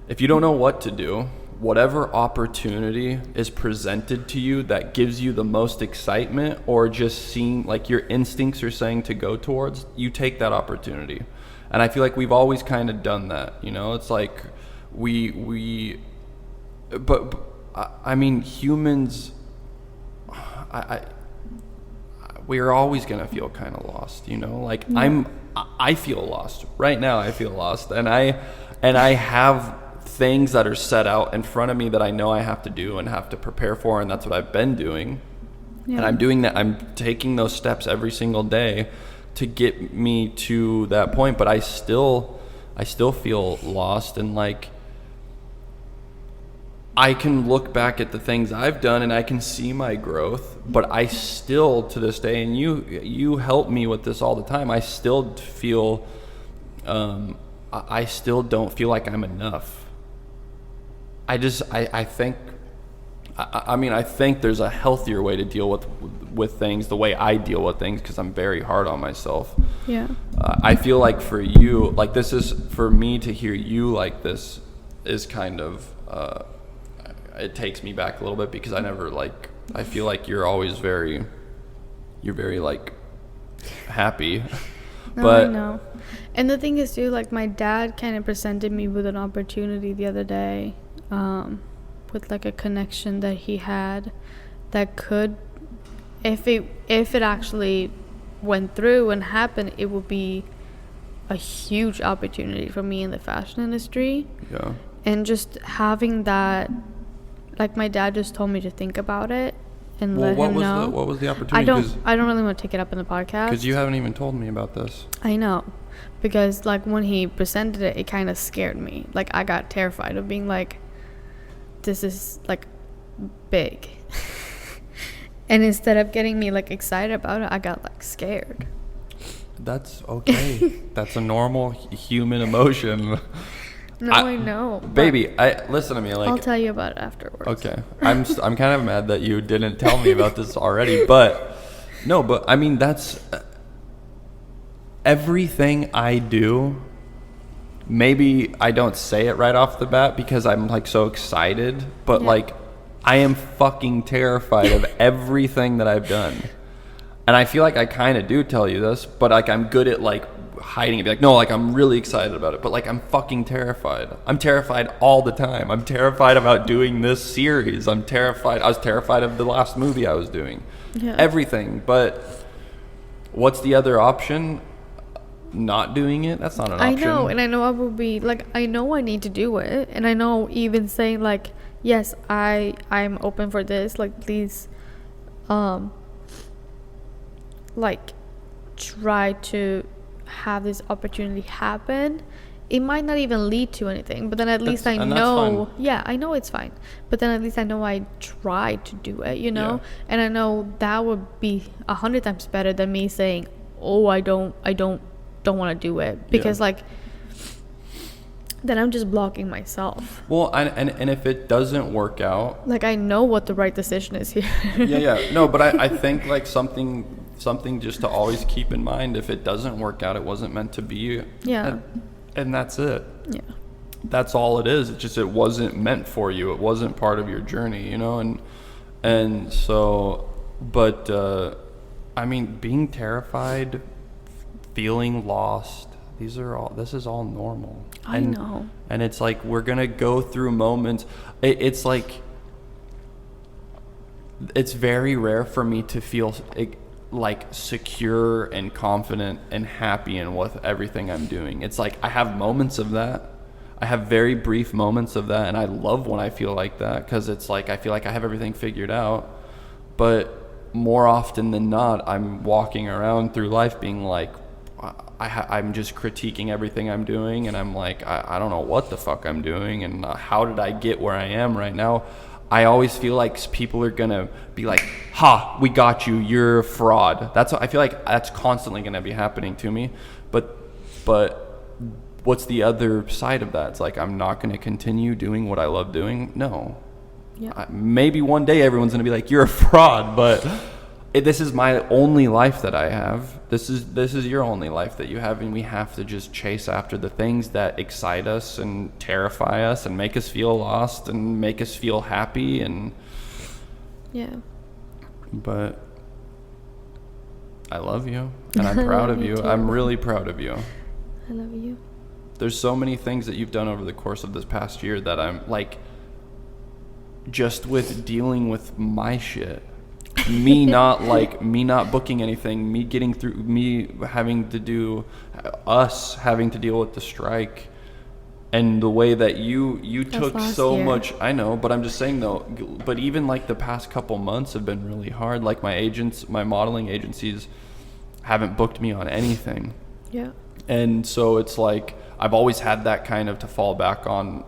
C: if you don't know what to do, whatever opportunity is presented to you that gives you the most excitement, or just seeing like your instincts are saying to go towards, you take that opportunity. And I feel like we've always kind of done that, you know? It's like humans, we are always going to feel kind of lost, you know? Like, yeah. I feel lost right now. I feel lost, and I have things that are set out in front of me that I know I have to do and have to prepare for, and that's what I've been doing. Yeah. And I'm doing that. I'm taking those steps every single day to get me to that point, but I still feel lost. And like, I can look back at the things I've done and I can see my growth, but I still, to this day, and you help me with this all the time, I still feel I still don't feel like I'm enough. I think I mean, I think there's a healthier way to deal with things, the way I deal with things, because I'm very hard on myself.
B: Yeah.
C: I feel like for you, like this is, for me to hear you like this is kind of, it takes me back a little bit, because I never like, I feel like you're always very like happy.
B: No,
C: But
B: I know. And the thing is too, like my dad kind of presented me with an opportunity the other day, with like a connection that he had that could, if it actually went through and happened, it would be a huge opportunity for me in the fashion industry.
C: yeah.
B: And just having that, like my dad just told me to think about it and let him know.
C: What was the
B: I
C: opportunity?
B: don't really want to take it up in the podcast.
C: Because you haven't even told me about this.
B: I know, because like when he presented it, it kind of scared me. Like I got terrified of being like, this is like big. And instead of getting me like excited about it, I got like scared.
C: That's okay. That's a normal human emotion.
B: No, I know. but
C: Baby, listen to me. Like,
B: I'll tell you about it afterwards.
C: okay, I'm kind of mad that you didn't tell me about this already, but no, but I mean that's everything I do. Maybe I don't say it right off the bat because I'm like so excited, but
B: Yeah.
C: like I am fucking terrified of everything that I've done. And I feel like I kind of do tell you this, but like I'm good at like hiding it. Be like, no, like I'm really excited about it, but like I'm fucking terrified. I'm terrified all the time. I'm terrified about doing this series. I'm terrified. I was terrified of the last movie I was doing.
B: Yeah.
C: Everything. But what's the other option? Not doing it? That's not an option.
B: I know, and I know I will be like, I know I need to do it, and I know even saying like, yes, I'm open for this, like please like try to have this opportunity happen. It might not even lead to anything, but then at least I
C: and that's
B: know.
C: fine.
B: Yeah, I know it's fine, but then at least I know I tried to do it, you know.
C: Yeah.
B: And I know that would be 100 times better than me saying, oh, I don't want to do it, because
C: Yeah.
B: like then I'm just blocking myself.
C: Well, and if it doesn't work out,
B: Like I know what the right decision is here.
C: yeah. No, but I think like something just to always keep in mind. If it doesn't work out, it wasn't meant to be.
B: Yeah.
C: And that's it.
B: Yeah.
C: That's all it is. It's just it wasn't meant for you. It wasn't part of your journey, you know. And so, but I mean, being terrified, feeling lost. This is all normal.
B: I know.
C: And it's like we're gonna go through moments. It's like it's very rare for me to feel like secure and confident and happy in with everything I'm doing. It's like I have moments of that. I have very brief moments of that, and I love when I feel like that, because it's like I feel like I have everything figured out. But more often than not, I'm walking around through life being like, I'm just critiquing everything I'm doing, and I'm like, I don't know what the fuck I'm doing, and how did I get where I am right now? I always feel like people are gonna be like, ha, we got you, you're a fraud. I feel like that's constantly gonna be happening to me. But what's the other side of that? It's like, I'm not gonna continue doing what I love doing. No.
B: Yeah.
C: Maybe one day everyone's gonna be like, you're a fraud, but this is my only life that I have. This is your only life that you have, and we have to just chase after the things that excite us and terrify us and make us feel lost and make us feel happy. And
B: Yeah.
C: but I love you, and I'm proud of
B: Me
C: you.
B: too.
C: I'm really proud of you.
B: I love you.
C: There's so many things that you've done over the course of this past year that I'm like, just with dealing with my shit, me not booking anything, me getting through, us having to deal with the strike, and the way that you took
B: last
C: so
B: year.
C: much. I know, but I'm just saying though, but even like the past couple months have been really hard. Like my modeling agencies haven't booked me on anything.
B: Yeah.
C: And so it's like I've always had that kind of to fall back on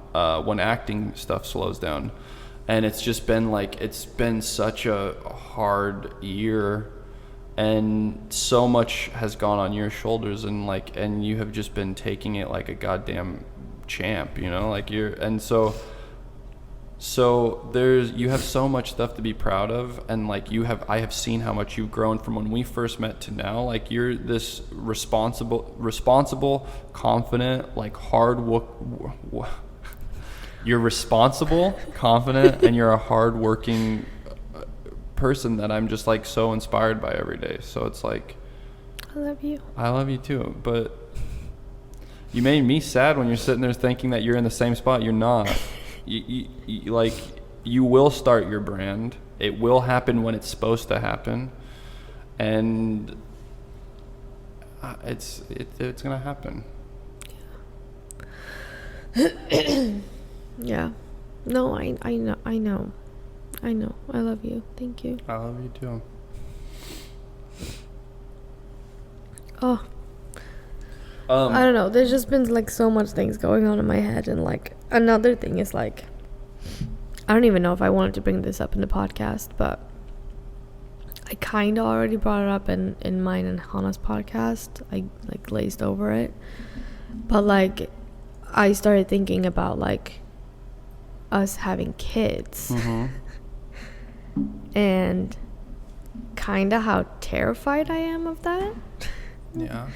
C: when acting stuff slows down. And it's just been like, it's been such a hard year, and so much has gone on your shoulders, and you have just been taking it like a goddamn champ, you know, like and so So you have so much stuff to be proud of, and like I have seen how much you've grown from when we first met to now. Like you're this responsible, confident, like you're responsible, confident, and you're a hardworking person that I'm just like so inspired by every day. So it's like,
B: I love you.
C: I love you too, but you made me sad when you're sitting there thinking that you're in the same spot. You're not. You will start your brand. It will happen when it's supposed to happen, and it's gonna happen.
B: Yeah. No, I know. I love you. Thank you.
C: I love you too.
B: Oh. I don't know. There's just been like so much things going on in my head, and like another thing is like, I don't even know if I wanted to bring this up in the podcast, but I kind of already brought it up in mine and Hannah's podcast. I like glazed over it, but like I started thinking about like us having kids, and kind of how terrified I am of that.
C: Yeah.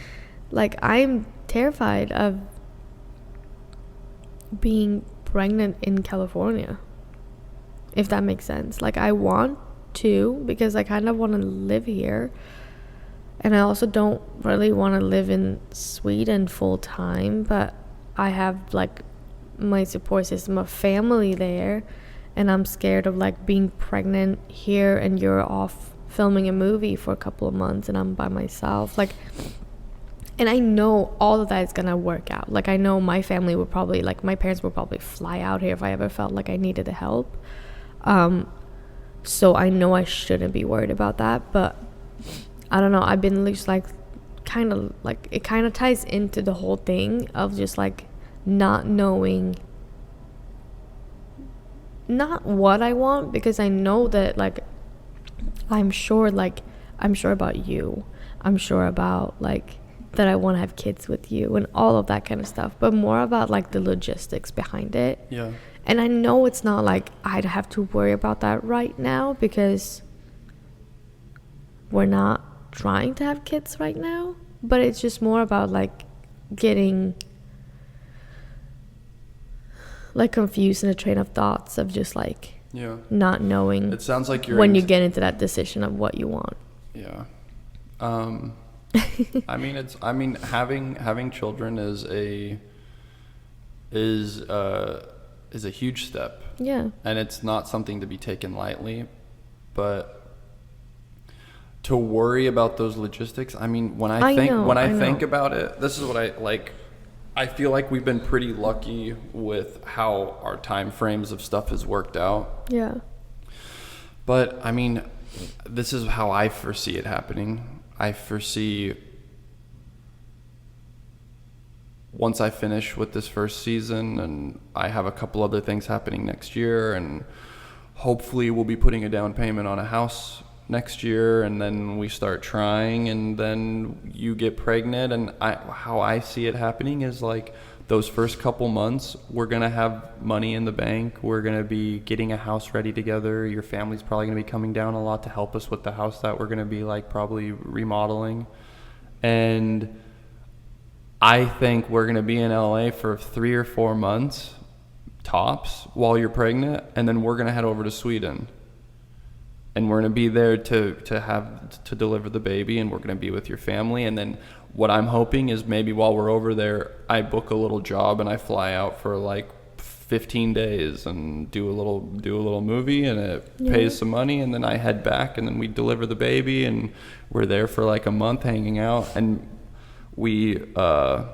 B: Like, I'm terrified of being pregnant in California, if that makes sense. Like, I want to, because I kind of want to live here, and I also don't really want to live in Sweden full time, but I have like my support system of family there, and I'm scared of like being pregnant here and you're off filming a movie for a couple of months and I'm by myself. Like, and I know all of that is gonna work out. Like, I know my family would probably, like, my parents would probably fly out here if I ever felt like I needed the help. So I know I shouldn't be worried about that, but I don't know. I've been just like, kind of like, it kind of ties into the whole thing of just like not knowing, not what I want, because I know that, like, I'm sure about you. I'm sure about like that I want to have kids with you and all of that kind of stuff, but more about like the logistics behind it.
C: Yeah.
B: And I know it's not like I'd have to worry about that right now because we're not trying to have kids right now, but it's just more about like getting like confused in a train of thoughts of just like not knowing.
C: It sounds like you're
B: when you get into that decision of what you want.
C: Yeah. I mean, having children is a huge step.
B: Yeah.
C: And it's not something to be taken lightly, but to worry about those logistics, I mean, when I think about it, this is what I feel like we've been pretty lucky with how our time frames of stuff has worked out.
B: Yeah.
C: But I mean, this is how I foresee it happening. I foresee once I finish with this first season and I have a couple other things happening next year, and hopefully we'll be putting a down payment on a house next year, and then we start trying, and then you get pregnant, and how I see it happening is like those first couple months we're gonna have money in the bank, we're gonna be getting a house ready together, your family's probably gonna be coming down a lot to help us with the house that we're gonna be like probably remodeling, and I think we're gonna be in LA for 3 or 4 months tops while you're pregnant, and then we're gonna head over to Sweden. And we're going to be there to deliver the baby, and we're going to be with your family. And then what I'm hoping is maybe while we're over there, I book a little job and I fly out for like 15 days and do a little movie, and it pays some money, and then I head back, and then we deliver the baby, and we're there for like a month hanging out, and I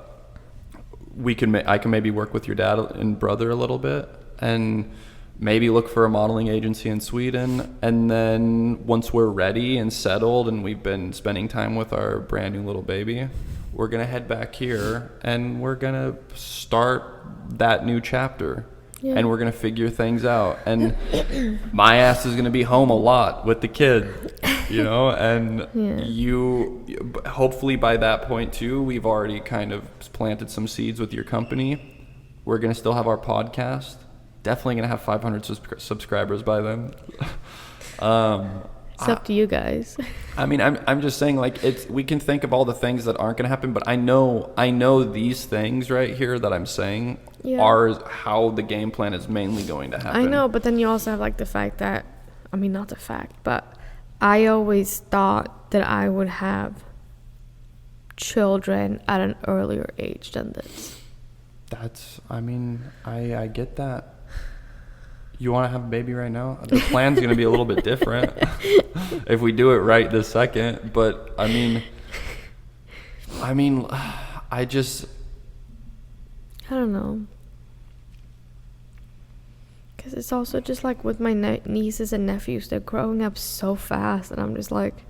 C: can maybe work with your dad and brother a little bit, and maybe look for a modeling agency in Sweden, and then once we're ready and settled and we've been spending time with our brand new little baby, we're gonna head back here and we're gonna start that new chapter. And we're gonna figure things out, and my ass is gonna be home a lot with the kid, you know, and you hopefully by that point too, we've already kind of planted some seeds with your company. We're gonna still have our podcast, definitely gonna have 500 subscribers by then.
B: It's up to you guys.
C: I mean, I'm just saying, like, we can think of all the things that aren't gonna happen, but I know these things right here that I'm saying are how the game plan is mainly going to happen.
B: I know, but then you also have like the fact that, I mean, not the fact, but I always thought that I would have children at an earlier age than this.
C: I mean, I get that. You want to have a baby right now? The plan's going to be a little bit different if we do it right this second. But I mean, I
B: don't know. Because it's also just like with my nieces and nephews, they're growing up so fast, and I'm just like,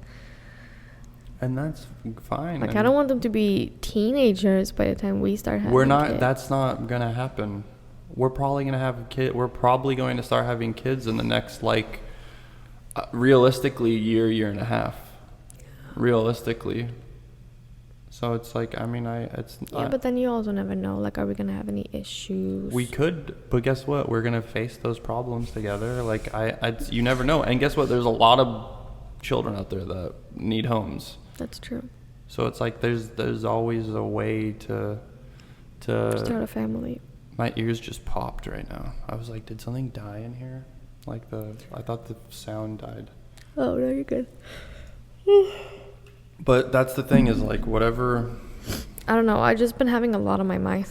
C: and that's fine.
B: Like, I don't want them to be teenagers by the time we start having kids.
C: That's not going to happen. We're probably going to have a kid. We're probably going to start having kids in the next, like, realistically, year and a half. Realistically. So it's like, I mean,
B: but then you also never know. Like, are we going to have any issues?
C: We could, but guess what? We're going to face those problems together. Like, you never know. And guess what? There's a lot of children out there that need homes.
B: That's true.
C: So it's like, there's always a way to
B: start a family.
C: My ears just popped right now. I was like, did something die in here? Like I thought the sound died.
B: Oh, no, you're good.
C: But that's the thing is, like, whatever.
B: I don't know. I've just been having a lot on my mind.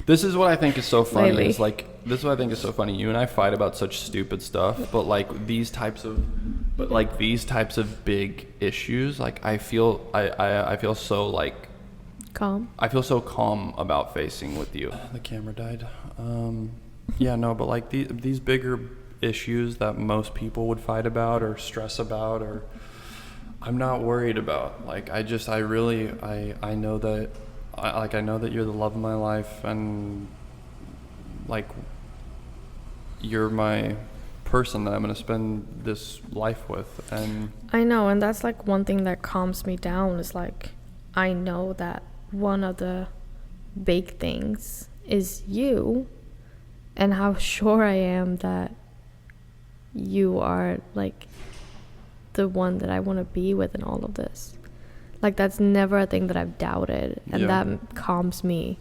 C: This is what I think is so funny.
B: Lately.
C: Is like, this is what I think is so funny. You and I fight about such stupid stuff, but like these types of big issues, like I feel so like
B: Calm.
C: I feel so calm about facing with you. The camera died. Yeah, no, but like these bigger issues that most people would fight about or stress about, or I'm not worried about. Like, I know that I know that you're the love of my life, and like you're my person that I'm going to spend this life with. And
B: I know, and that's like one thing that calms me down is like, I know that one of the big things is you, and how sure I am that you are like the one that I want to be with in all of this. Like, that's never a thing that I've doubted, and that calms me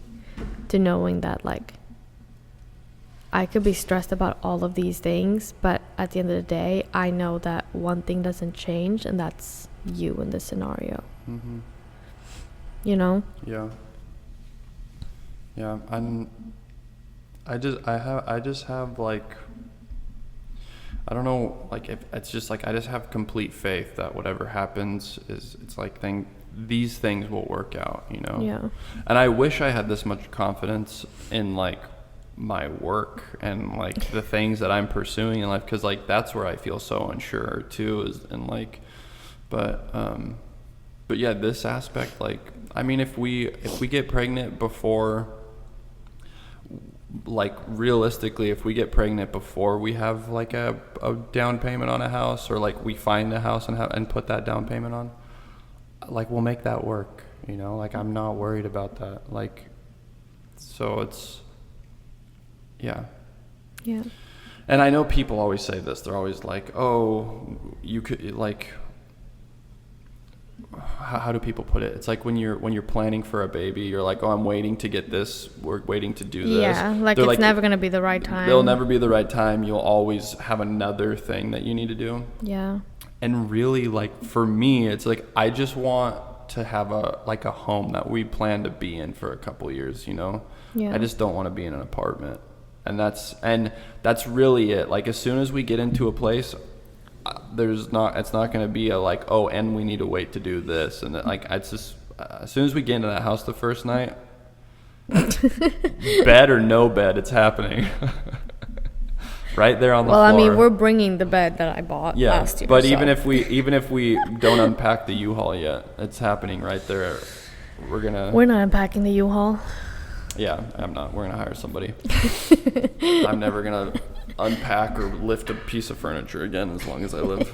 B: to knowing that, like, I could be stressed about all of these things, but at the end of the day, I know that one thing doesn't change, and that's you in this scenario.
C: mm-hmm.
B: You know?
C: Yeah. I just have like, I don't know, like, if it's just like, I just have complete faith that whatever happens it's like these things will work out, you know?
B: Yeah.
C: And I wish I had this much confidence in like my work and like the things that I'm pursuing in life, because like that's where I feel so unsure too, is in like, but yeah, this aspect, like, I mean, if we get pregnant before, like, realistically, if we get pregnant before we have like a down payment on a house, or like we find a house and put that down payment on, like, we'll make that work, you know? Like, I'm not worried about that. Like, so it's, yeah. And I know people always say this. They're always like, oh, you could, like, how do people put it? It's like when you're planning for a baby, you're like, oh, I'm waiting to get this, we're waiting to do this.
B: Yeah, like, it's never going to be the right time.
C: There'll never be the right time. You'll always have another thing that you need to do.
B: Yeah.
C: And really, like, for me, it's like, I just want to have a home that we plan to be in for a couple years, you know?
B: Yeah.
C: I just don't want to be in an apartment. And that's really it. Like, as soon as we get into a place, it's not going to be a like, oh, and we need to wait to do this. And like, it's just, as soon as we get into that house the first night, bed or no bed, it's happening. Right there on the floor.
B: Well, I mean, we're bringing the bed that I bought last year.
C: But
B: so.
C: even if we don't unpack the U-Haul yet, it's happening right there. We're not
B: unpacking the U-Haul.
C: Yeah, I'm not. We're gonna hire somebody. I'm never gonna unpack or lift a piece of furniture again as long as I live.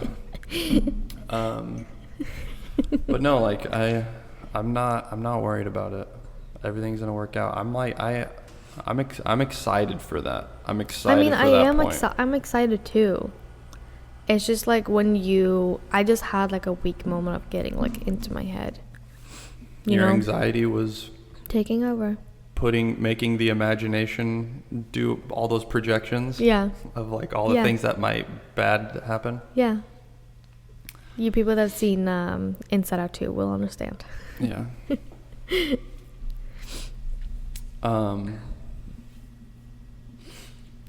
C: But no, like, I'm not worried about it. Everything's gonna work out. I'm like, I'm excited for that. I'm
B: I
C: excited
B: mean,
C: for
B: I
C: that
B: am
C: point.
B: I'm excited too. It's just like I just had like a weak moment of getting like into my head.
C: Your anxiety was
B: taking over.
C: making the imagination do all those projections.
B: Yeah.
C: Of like all the things that might bad happen.
B: Yeah. You people that have seen Inside Out 2 will understand.
C: Yeah.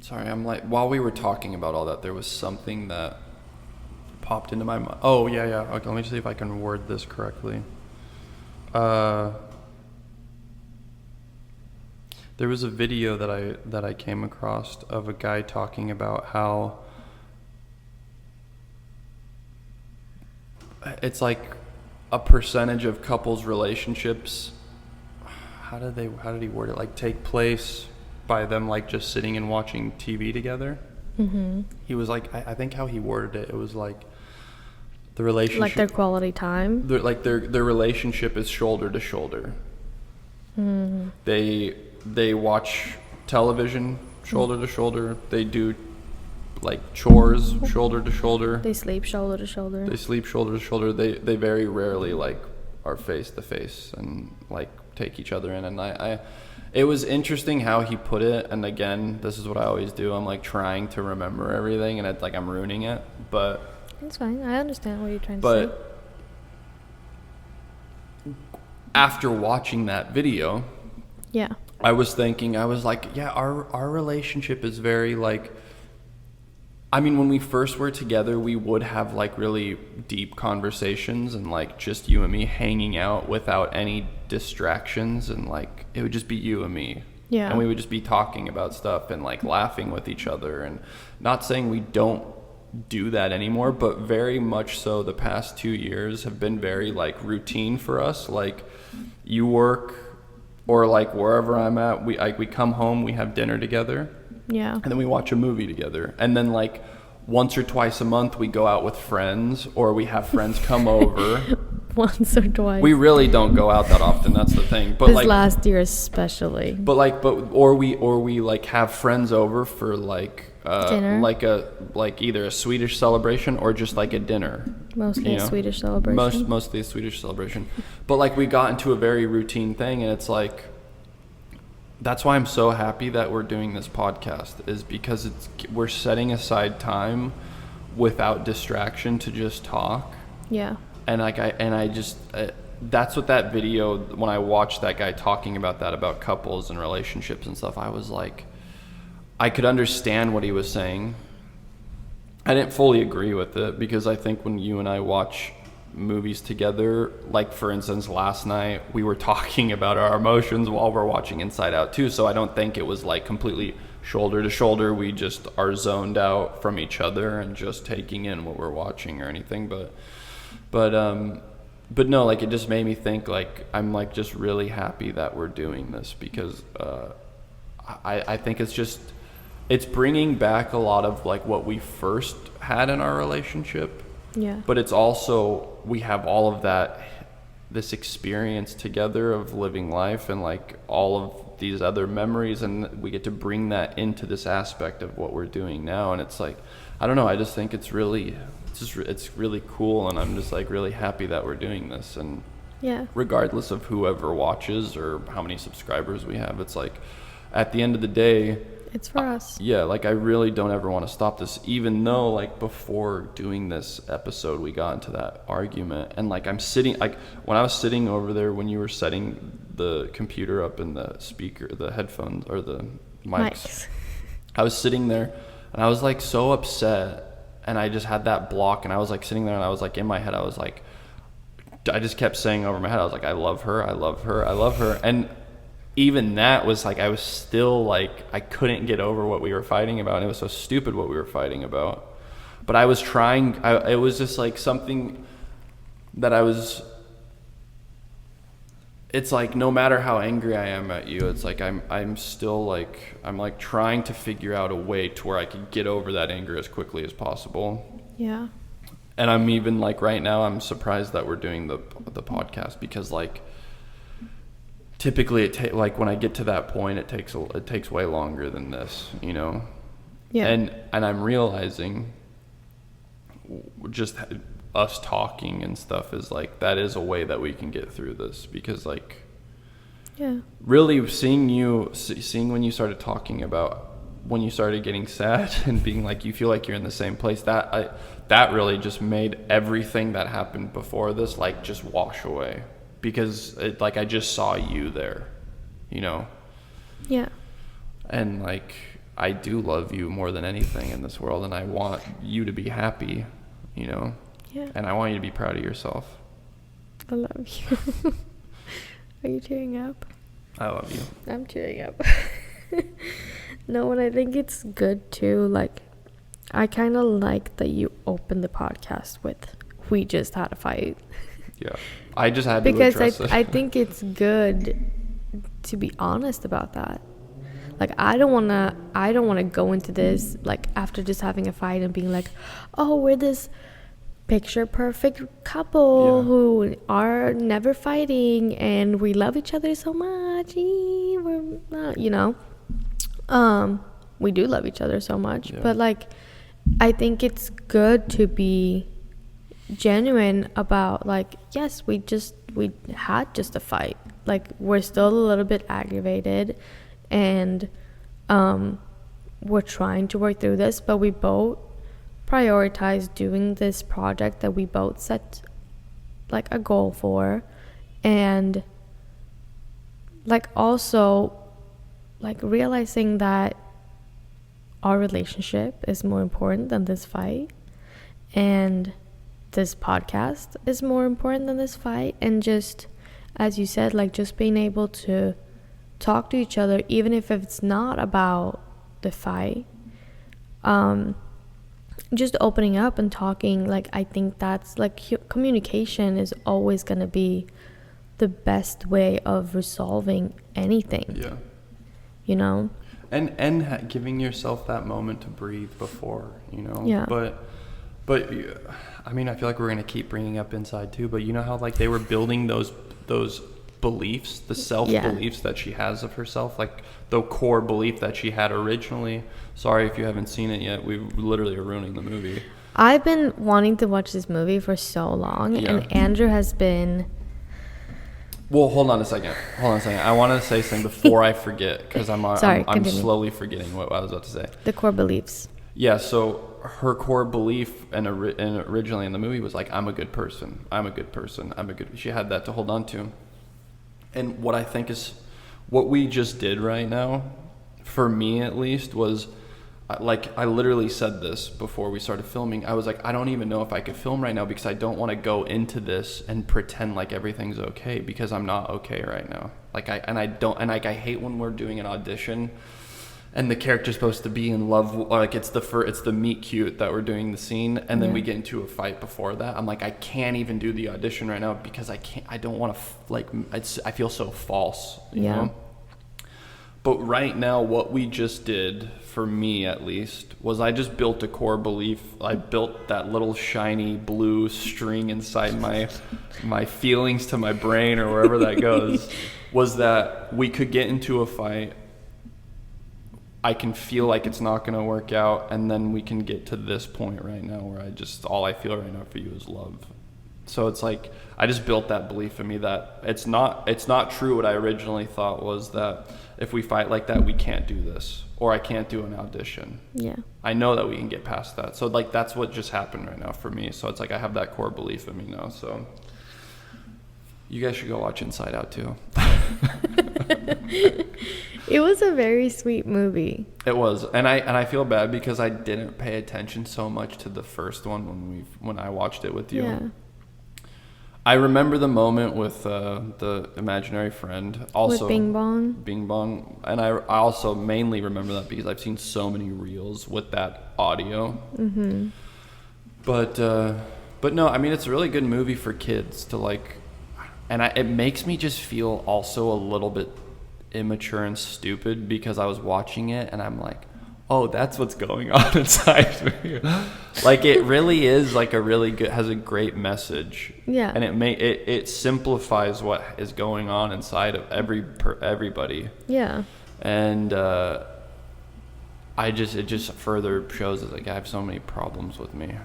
C: Sorry, I'm like, while we were talking about all that, there was something that popped into my mind. Oh, yeah. Okay, let me see if I can word this correctly. There was a video that I came across of a guy talking about how it's like a percentage of couples' relationships. How did he word it? Like take place by them like just sitting and watching TV together. Mm-hmm. He was like, I think how he worded it, it was like the relationship,
B: like their quality time.
C: Their relationship is shoulder to shoulder. Mm-hmm. They watch television shoulder to shoulder. They do like chores shoulder to shoulder.
B: They sleep shoulder to shoulder.
C: They very rarely like are face to face and like take each other in. And it was interesting how he put it. And again, this is what I always do. I'm like trying to remember everything, and it's like I'm ruining it. But
B: it's fine. I understand what you're trying to say.
C: But after watching that video,
B: yeah,
C: I was like, yeah, our relationship is very like, I mean, when we first were together, we would have like really deep conversations and like just you and me hanging out without any distractions, and like it would just be you and me.
B: Yeah.
C: And we would just be talking about stuff and like laughing with each other, and not saying we don't do that anymore, but very much so the past 2 years have been very like routine for us. Like you work or like wherever I'm at, we come home, we have dinner together.
B: Yeah.
C: And then we watch a movie together. And then like once or twice a month we go out with friends, or we have friends come over.
B: Once or twice.
C: We really don't go out that often, that's the thing. But
B: this
C: like
B: last year especially.
C: Or we like have friends over for like
B: dinner?
C: like either a Swedish celebration or just like a dinner.
B: Mostly a Swedish celebration.
C: Mostly a Swedish celebration. But like we got into a very routine thing, and it's like, that's why I'm so happy that we're doing this podcast, is because we're setting aside time without distraction to just talk.
B: Yeah.
C: And like I just that's what that video, when I watched that guy talking about that, about couples and relationships and stuff, I was like, I could understand what he was saying. I didn't fully agree with it, because I think when you and I watch movies together, like for instance last night we were talking about our emotions while we're watching Inside Out 2, so I don't think it was like completely shoulder to shoulder. We just are zoned out from each other and just taking in what we're watching or anything, but no, like it just made me think, like I'm like just really happy that we're doing this, because I think it's bringing back a lot of like what we first had in our relationship.
B: Yeah.
C: But it's also, we have all of this experience together of living life and like all of these other memories, and we get to bring that into this aspect of what we're doing now. And it's like, I don't know, I just think it's really cool, and I'm just like really happy that we're doing this. And
B: yeah,
C: regardless of whoever watches or how many subscribers we have, it's like at the end of the day,
B: it's for us.
C: Yeah, like I really don't ever want to stop this, even though like before doing this episode we got into that argument, and like I'm sitting, like when I was sitting over there when you were setting the computer up and the speaker, the headphones or the mics. I was sitting there and I was like so upset, and I just had that block, and I was like sitting there and I was like in my head, I was like, I just kept saying over my head, I was like, I love her, I love her, I love her. And even that was like, I was still like, I couldn't get over what we were fighting about, and it was so stupid what we were fighting about. But I was trying, it was just like something that it's like, no matter how angry I am at you, it's like I'm still like, I'm like trying to figure out a way to where I could get over that anger as quickly as possible.
B: Yeah.
C: And I'm even like, right now I'm surprised that we're doing the podcast, because like, typically like when I get to that point, it takes way longer than this, you know?
B: Yeah.
C: And I'm realizing just us talking and stuff is like, that is a way that we can get through this, because like,
B: yeah,
C: really seeing when you started talking about when you started getting sad and being like, you feel like you're in the same place, that really just made everything that happened before this like just wash away, because it, like, I just saw you there, you know?
B: Yeah.
C: And like, I do love you more than anything in this world, and I want you to be happy, you know?
B: Yeah.
C: And I want you to be proud of yourself.
B: I love you. Are you tearing up?
C: I love you.
B: I'm tearing up. No, and I think it's good too. Like, I kind of like that you opened the podcast with, we just had a fight.
C: Yeah. I just had to
B: because
C: address it.
B: I think it's good to be honest about that. Like, I don't want to go into this, like, after just having a fight and being like, oh, we're this picture perfect couple who are never fighting and we love each other so much. We're not, you know. We do love each other so much, but like, I think it's good to be genuine about, like, yes, we had just a fight. Like, we're still a little bit aggravated, and we're trying to work through this, but we both prioritize doing this project that we both set like a goal for, and like also like realizing that our relationship is more important than this fight, and this podcast is more important than this fight. And just, as you said, like, just being able to talk to each other, even if it's not about the fight, just opening up and talking. Like, I think that's like, communication is always going to be the best way of resolving anything.
C: Yeah.
B: You know?
C: And giving yourself that moment to breathe before, you know?
B: Yeah.
C: But I mean, I feel like we're going to keep bringing up Inside too, but you know how like they were building those beliefs, the self-beliefs that she has of herself, like the core belief that she had originally. Sorry if you haven't seen it yet. We literally are ruining the movie.
B: I've been wanting to watch this movie for so long, and Andrew has been...
C: Well, hold on a second. I want to say something before I forget, because I'm slowly forgetting what I was about to say.
B: The core beliefs.
C: Yeah, so her core belief and originally in the movie was like, I'm a good person. She had that to hold on to. And what I think is what we just did right now, for me at least, was like, I literally said this before we started filming. I was like, I don't even know if I could film right now, because I don't want to go into this and pretend like everything's okay, because I'm not okay right now. Like, I hate when we're doing an audition and the character's supposed to be in love, or like it's the meet cute that we're doing the scene, and then we get into a fight before that. I'm like, I can't even do the audition right now, because I don't want to, I feel so false, you know? But right now, what we just did, for me at least, was I just built a core belief. I built that little shiny blue string inside my feelings to my brain, or wherever that goes, was that we could get into a fight. I can feel like it's not going to work out, and then we can get to this point right now where all I feel right now for you is love. So it's like, I just built that belief in me that it's not true. What I originally thought was that if we fight like that, we can't do this, or I can't do an audition. Yeah. I know that we can get past that. So like, that's what just happened right now for me. So it's like, I have that core belief in me now. So you guys should go watch Inside Out too.
B: It was a very sweet movie.
C: It was, and I feel bad because I didn't pay attention so much to the first one when I watched it with you. Yeah. I remember the moment with the imaginary friend. Also,
B: with Bing Bong.
C: Bing Bong. And I also mainly remember that because I've seen so many reels with that audio. Mm-hmm. But no, I mean, it's a really good movie for kids to like. And it makes me just feel also a little bit immature and stupid, because I was watching it and I'm like, oh, that's what's going on inside me. Like, it really is like a really good, has a great message.
B: Yeah.
C: And it simplifies what is going on inside of everybody.
B: Yeah.
C: And it just further shows that, like, I have so many problems with me.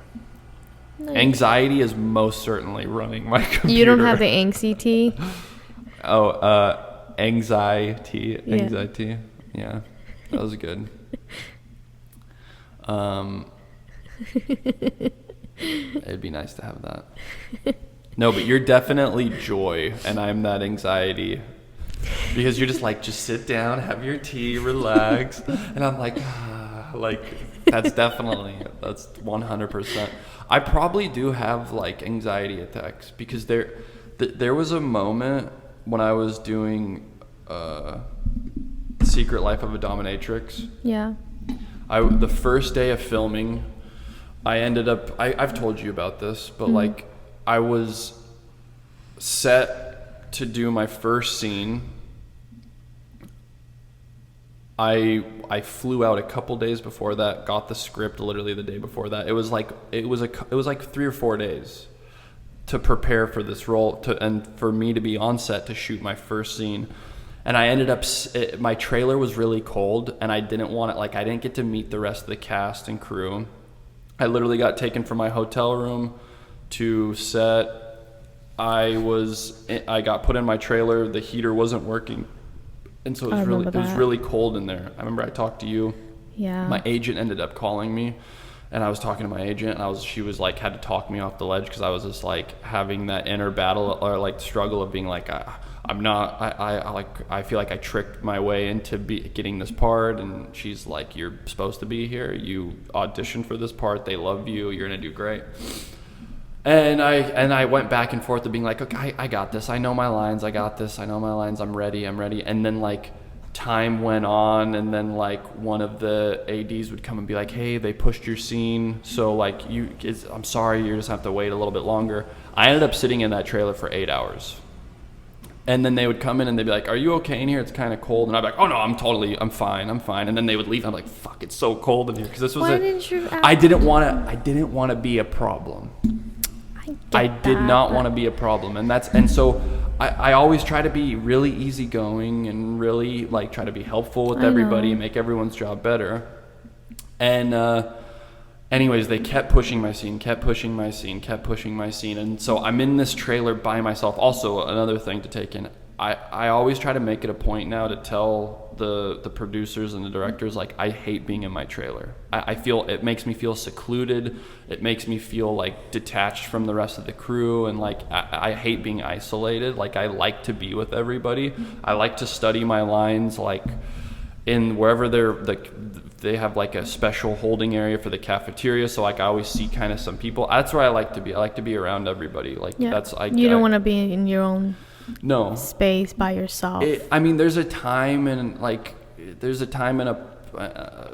B: Nice.
C: Anxiety is most certainly running my computer.
B: You don't have the anxiety?
C: Oh, anxiety.
B: Yeah.
C: Anxiety. Yeah. That was good. It'd be nice to have that. No, but you're definitely joy, and I'm that anxiety. Because you're just like, just sit down, have your tea, relax. And I'm like, like, that's 100%. I probably do have, like, anxiety attacks, because there was a moment when I was doing Secret Life of a Dominatrix.
B: Yeah.
C: The first day of filming, I ended up, I've told you about this, but like, I was set to do my first scene. I flew out a couple days before that, got the script literally the day before that. It was like 3 or 4 days to prepare for this role, and for me to be on set to shoot my first scene. And I ended up, my trailer was really cold, and I didn't want it, like, I didn't get to meet the rest of the cast and crew. I literally got taken from my hotel room to set. I got put in my trailer, the heater wasn't working, and so it was really cold in there. I remember I talked to you.
B: Yeah.
C: My agent ended up calling me, and I was talking to my agent, and she was like, had to talk me off the ledge, because I was just like having that inner battle, or like struggle of being like, I feel like I tricked my way into getting this part, and she's like, you're supposed to be here, you auditioned for this part, they love you, you're gonna do great. And I went back and forth of being like, okay, I got this, I know my lines, I'm ready. And then, like, time went on, and then, like, one of the ADs would come and be like, hey, they pushed your scene, so, like, I'm sorry, you just have to wait a little bit longer. I ended up sitting in that trailer for 8 hours. And then they would come in and they'd be like, are you okay in here? It's kind of cold. And I'd be like, oh no, I'm fine. And then they would leave. And I'm like, fuck, it's so cold in here. Because this was I didn't want to be a problem. I did not want to be a problem. And so I always try to be really easygoing and really, like, try to be helpful with everybody and make everyone's job better. And anyways, they kept pushing my scene. And so I'm in this trailer by myself. Also, another thing to take in, I always try to make it a point now to tell the producers and the directors, like, I hate being in my trailer. I feel, it makes me feel secluded. It makes me feel, like, detached from the rest of the crew. And, like, I hate being isolated. Like, I like to be with everybody. I like to study my lines, like, in wherever they have, like, a special holding area for the cafeteria, so, like, I always see kind of some people. That's where I like to be. I like to be around everybody. Like,
B: you don't want to be in your own space by yourself.
C: There's a time and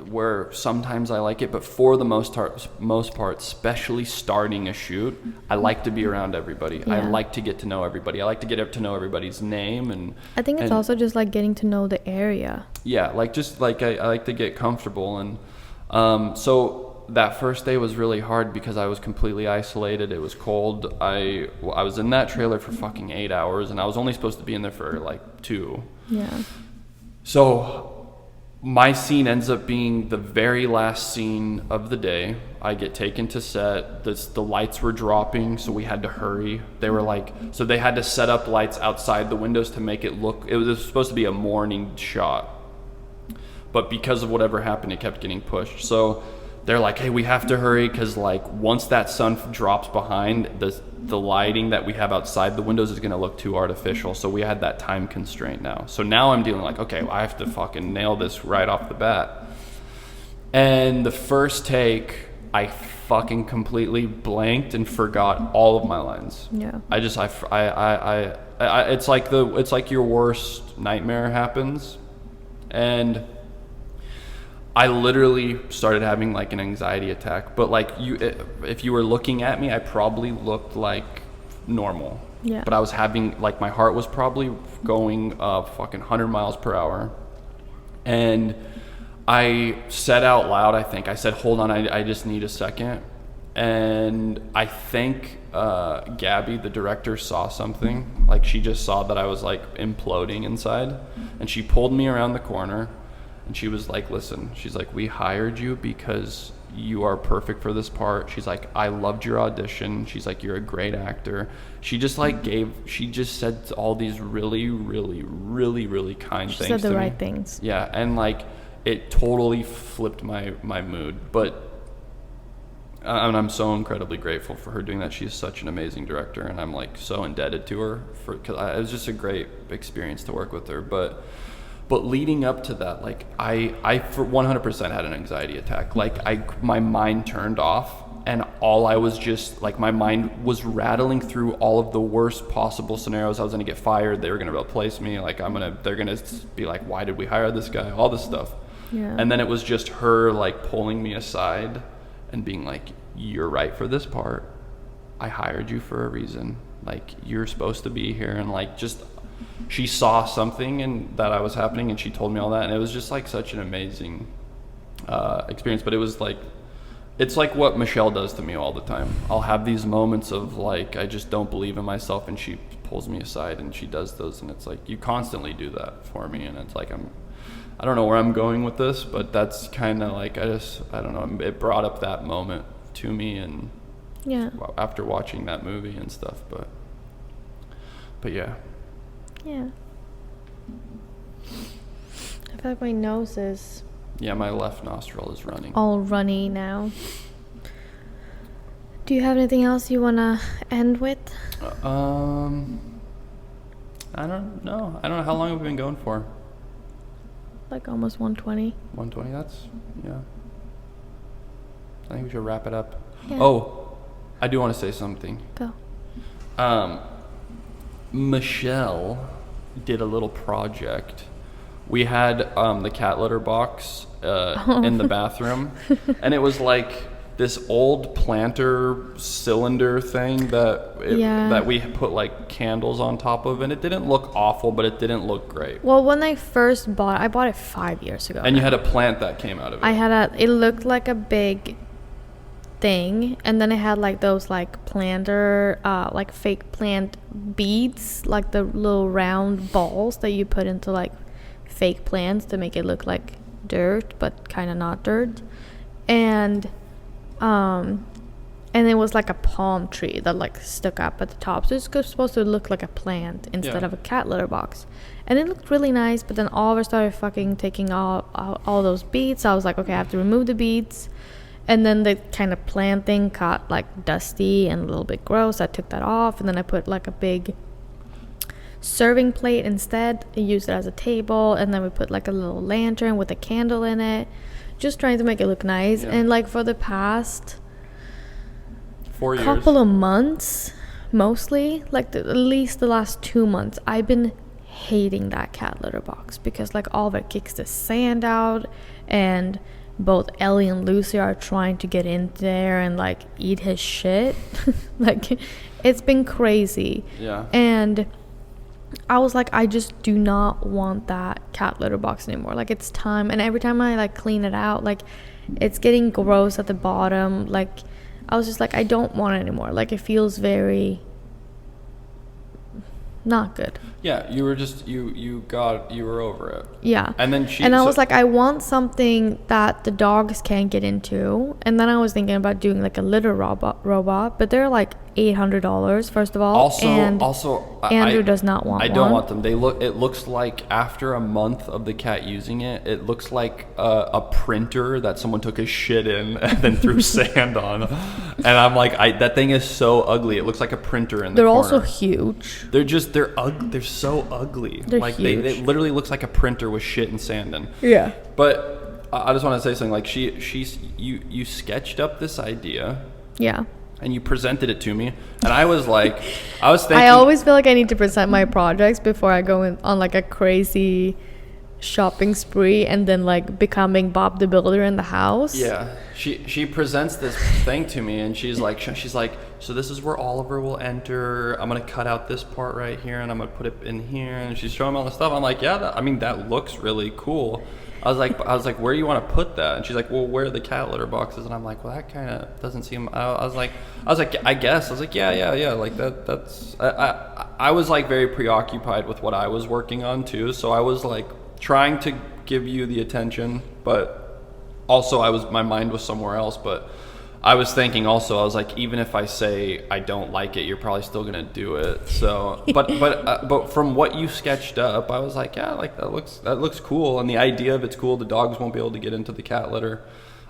C: where sometimes I like it, but for the most part, especially starting a shoot, I like to be around everybody. Yeah. I like to get to know everybody. I like to get to know everybody's name, and
B: I think it's also just like getting to know the area. Yeah,
C: like, just like I like to get comfortable, and so that first day was really hard because I was completely isolated. It was cold. I was in that trailer for fucking 8 hours, and I was only supposed to be in there for like 2.
B: Yeah.
C: So my scene ends up being the very last scene of the day. I get taken to set. The lights were dropping, so we had to hurry. They were like, so they had to set up lights outside the windows to make it look, it was supposed to be a morning shot. But because of whatever happened, it kept getting pushed. So they're like, hey, we have to hurry, because, like, once that sun drops behind, the lighting that we have outside the windows is going to look too artificial. So we had that time constraint now. So now I'm dealing like, okay, well, I have to fucking nail this right off the bat. And the first take, I fucking completely blanked and forgot all of my lines.
B: Yeah.
C: It's like your worst nightmare happens. And I literally started having, like, an anxiety attack. But, like, if you were looking at me, I probably looked like normal.
B: Yeah.
C: But I was having, like, my heart was probably going fucking 100 miles per hour. And I said out loud, I said, hold on, I just need a second. And I think Gabby, the director, saw something. Like, she just saw that I was like imploding inside, and she pulled me around the corner, and she was like, listen, she's like, we hired you because you are perfect for this part. She's like, I loved your audition. She's like, you're a great actor. She just said all these really, really, really, really kind things to me.
B: She said the right things.
C: Yeah, and like, it totally flipped my mood. But and I'm so incredibly grateful for her doing that. She's such an amazing director, and I'm like so indebted to her because it was just a great experience to work with her. But leading up to that, like I for 100% had an anxiety attack. Like my mind turned off, and all I was just like, my mind was rattling through all of the worst possible scenarios. I was gonna get fired. They were gonna replace me. Like they're gonna be like, why did we hire this guy? All this stuff.
B: Yeah.
C: And then it was just her like pulling me aside and being like, you're right for this part. I hired you for a reason. Like, you're supposed to be here. And like, just, she saw something and that I was happening, and she told me all that. And it was just like such an amazing experience. But it was like, it's like what Michelle does to me all the time. I'll have these moments of like, I just don't believe in myself, and she pulls me aside and she does those. And it's like, you constantly do that for me. And it's like, I don't know where I'm going with this, but that's kind of like, I don't know, it brought up that moment to me, and
B: yeah,
C: after watching that movie and stuff, but yeah.
B: I feel like my nose is
C: My left nostril is running.
B: all runny now. Do you have anything else you want to end with?
C: I don't know how long have we been going for?
B: Like almost 120.
C: 120. That's, yeah, I think we should wrap it up.
B: Yeah.
C: Oh, I do want to say something.
B: Go.
C: Michelle did a little project. We had the cat litter box in the bathroom, and it was like this old planter cylinder thing that we put like candles on top of, and it didn't look awful, but it didn't look great.
B: Well, when I first bought it, I bought it 5 years ago.
C: And you had a plant that came out of it.
B: It looked like a big thing, and then it had like those like planter like fake plant beads, like the little round balls that you put into like fake plants to make it look like dirt but kind of not dirt. And it was like a palm tree that like stuck up at the top, so it's supposed to look like a plant instead of a cat litter box. And it looked really nice, but then Oliver started fucking taking all those beads. So I was like, okay, I have to remove the beads. And then the kind of plant thing got like dusty and a little bit gross. I took that off, and then I put like a big serving plate instead. I used it as a table, and then we put like a little lantern with a candle in it, just trying to make it look nice.
C: Yeah.
B: And like for the past
C: 4 years,
B: couple of months, mostly like at least the last 2 months, I've been hating that cat litter box because like Oliver kicks the sand out, and both Ellie and Lucy are trying to get in there and like eat his shit. Like, it's been crazy.
C: Yeah.
B: And I was like, I just do not want that cat litter box anymore. Like, it's time. And every time I like clean it out, like, it's getting gross at the bottom. Like, I was just like, I don't want it anymore. Like, it feels very not good.
C: Yeah, you were just you were over it.
B: Yeah.
C: And then
B: I was like, I want something that the dogs can't get into. And then I was thinking about doing like a litter robot, but they're like $800 first of all.
C: Also,
B: Andrew does not want one.
C: I don't want them. It looks like after a month of the cat using it, it looks like a printer that someone took a shit in and then threw sand on. And I'm like, that thing is so ugly. It looks like a printer in the corner.
B: They're also huge.
C: They're ugly. They're so ugly.
B: They're
C: like
B: huge.
C: It literally looks like a printer with shit and sand in.
B: Yeah.
C: But I just want to say something. Like, you sketched up this idea.
B: Yeah.
C: And you presented it to me, and I was thinking,
B: I always feel like I need to present my projects before I go on like a crazy shopping spree and then like becoming Bob the Builder in the house.
C: Yeah, she presents this thing to me, and she's like, so this is where Oliver will enter. I'm going to cut out this part right here, and I'm going to put it in here. And she's showing me all the stuff. I'm like, yeah, that looks really cool. I was like, where do you want to put that? And she's like, well, where are the cat litter boxes? And I'm like, well, that kind of doesn't seem. I was like, I guess. I was like, yeah. Like that's. I was like very preoccupied with what I was working on too. So I was like trying to give you the attention, but also my mind was somewhere else. But I was thinking also, I was like, even if I say I don't like it, you're probably still gonna do it. So, but from what you sketched up, I was like, yeah, like that looks cool, and the idea of it's cool. The dogs won't be able to get into the cat litter,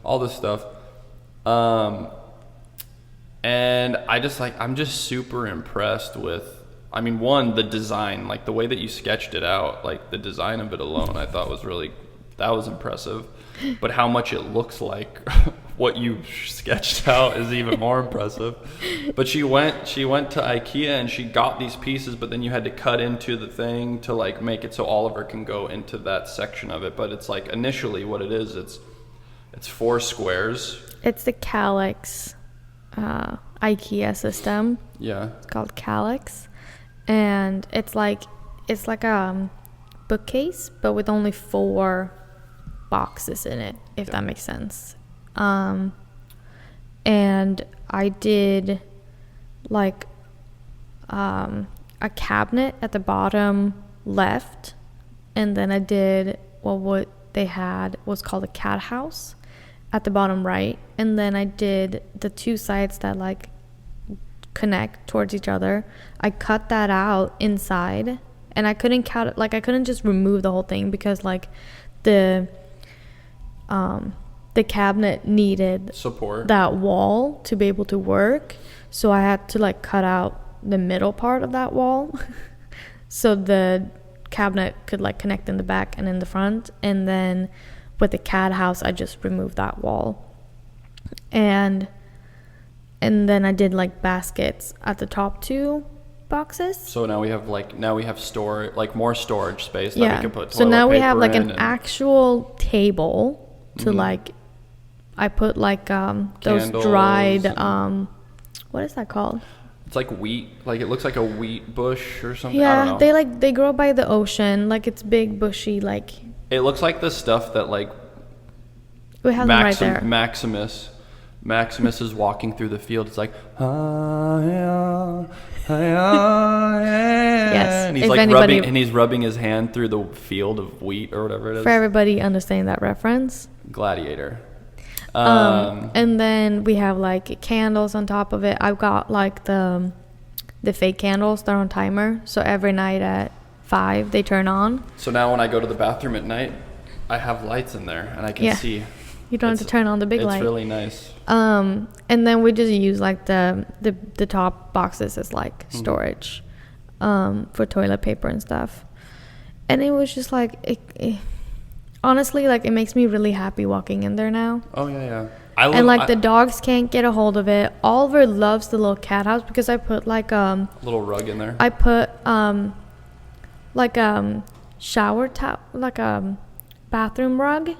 C: all this stuff. And I'm just super impressed with. I mean, one, the design, like the way that you sketched it out, like the design of it alone, I thought that was impressive. But how much it looks like what you sketched out is even more impressive. But she went to IKEA and she got these pieces, but then you had to cut into the thing to like make it so Oliver can go into that section of it. But it's like initially what it is, it's 4 squares.
B: It's the Calyx IKEA system.
C: Yeah.
B: It's called Calyx. And it's like a bookcase, but with only 4 boxes in it, if that makes sense. And I did like a cabinet at the bottom left, and then I did what they had was called a cat house at the bottom right, and then I did the 2 sides that like connect towards each other. I cut that out inside, and I couldn't count it, like I couldn't just remove the whole thing because like the cabinet needed
C: support,
B: that wall to be able to work, so I had to like cut out the middle part of that wall so the cabinet could like connect in the back and in the front. And then with the cat house, I just removed that wall, and then I did like baskets at the top 2 boxes.
C: So now we have more storage space that we can put toilet
B: so now we have like
C: in
B: an actual table to like, I put like those dried what is that called?
C: It's like wheat, like it looks like a wheat bush or something.
B: Yeah,
C: I don't know.
B: they grow by the ocean, like it's big bushy, like
C: it looks like the stuff that like
B: we have them right there.
C: Maximus is walking through the field. It's like, yes. And he's like rubbing his hand through the field of wheat or whatever it is.
B: For everybody understanding that reference.
C: Gladiator.
B: And then we have like candles on top of it. I've got like the fake candles. They're on timer, so every night at 5 they turn on. So
C: now when I go to the bathroom at night, I have lights in there and I can see.
B: You don't have to turn on the big light.
C: It's really nice.
B: And then we just use like the top boxes as like storage for toilet paper and stuff. And it was just like it honestly, like it makes me really happy walking in there now.
C: Oh yeah.
B: The dogs can't get a hold of it. Oliver loves the little cat house because I put like
C: little rug in there.
B: I put shower towel, like a bathroom rug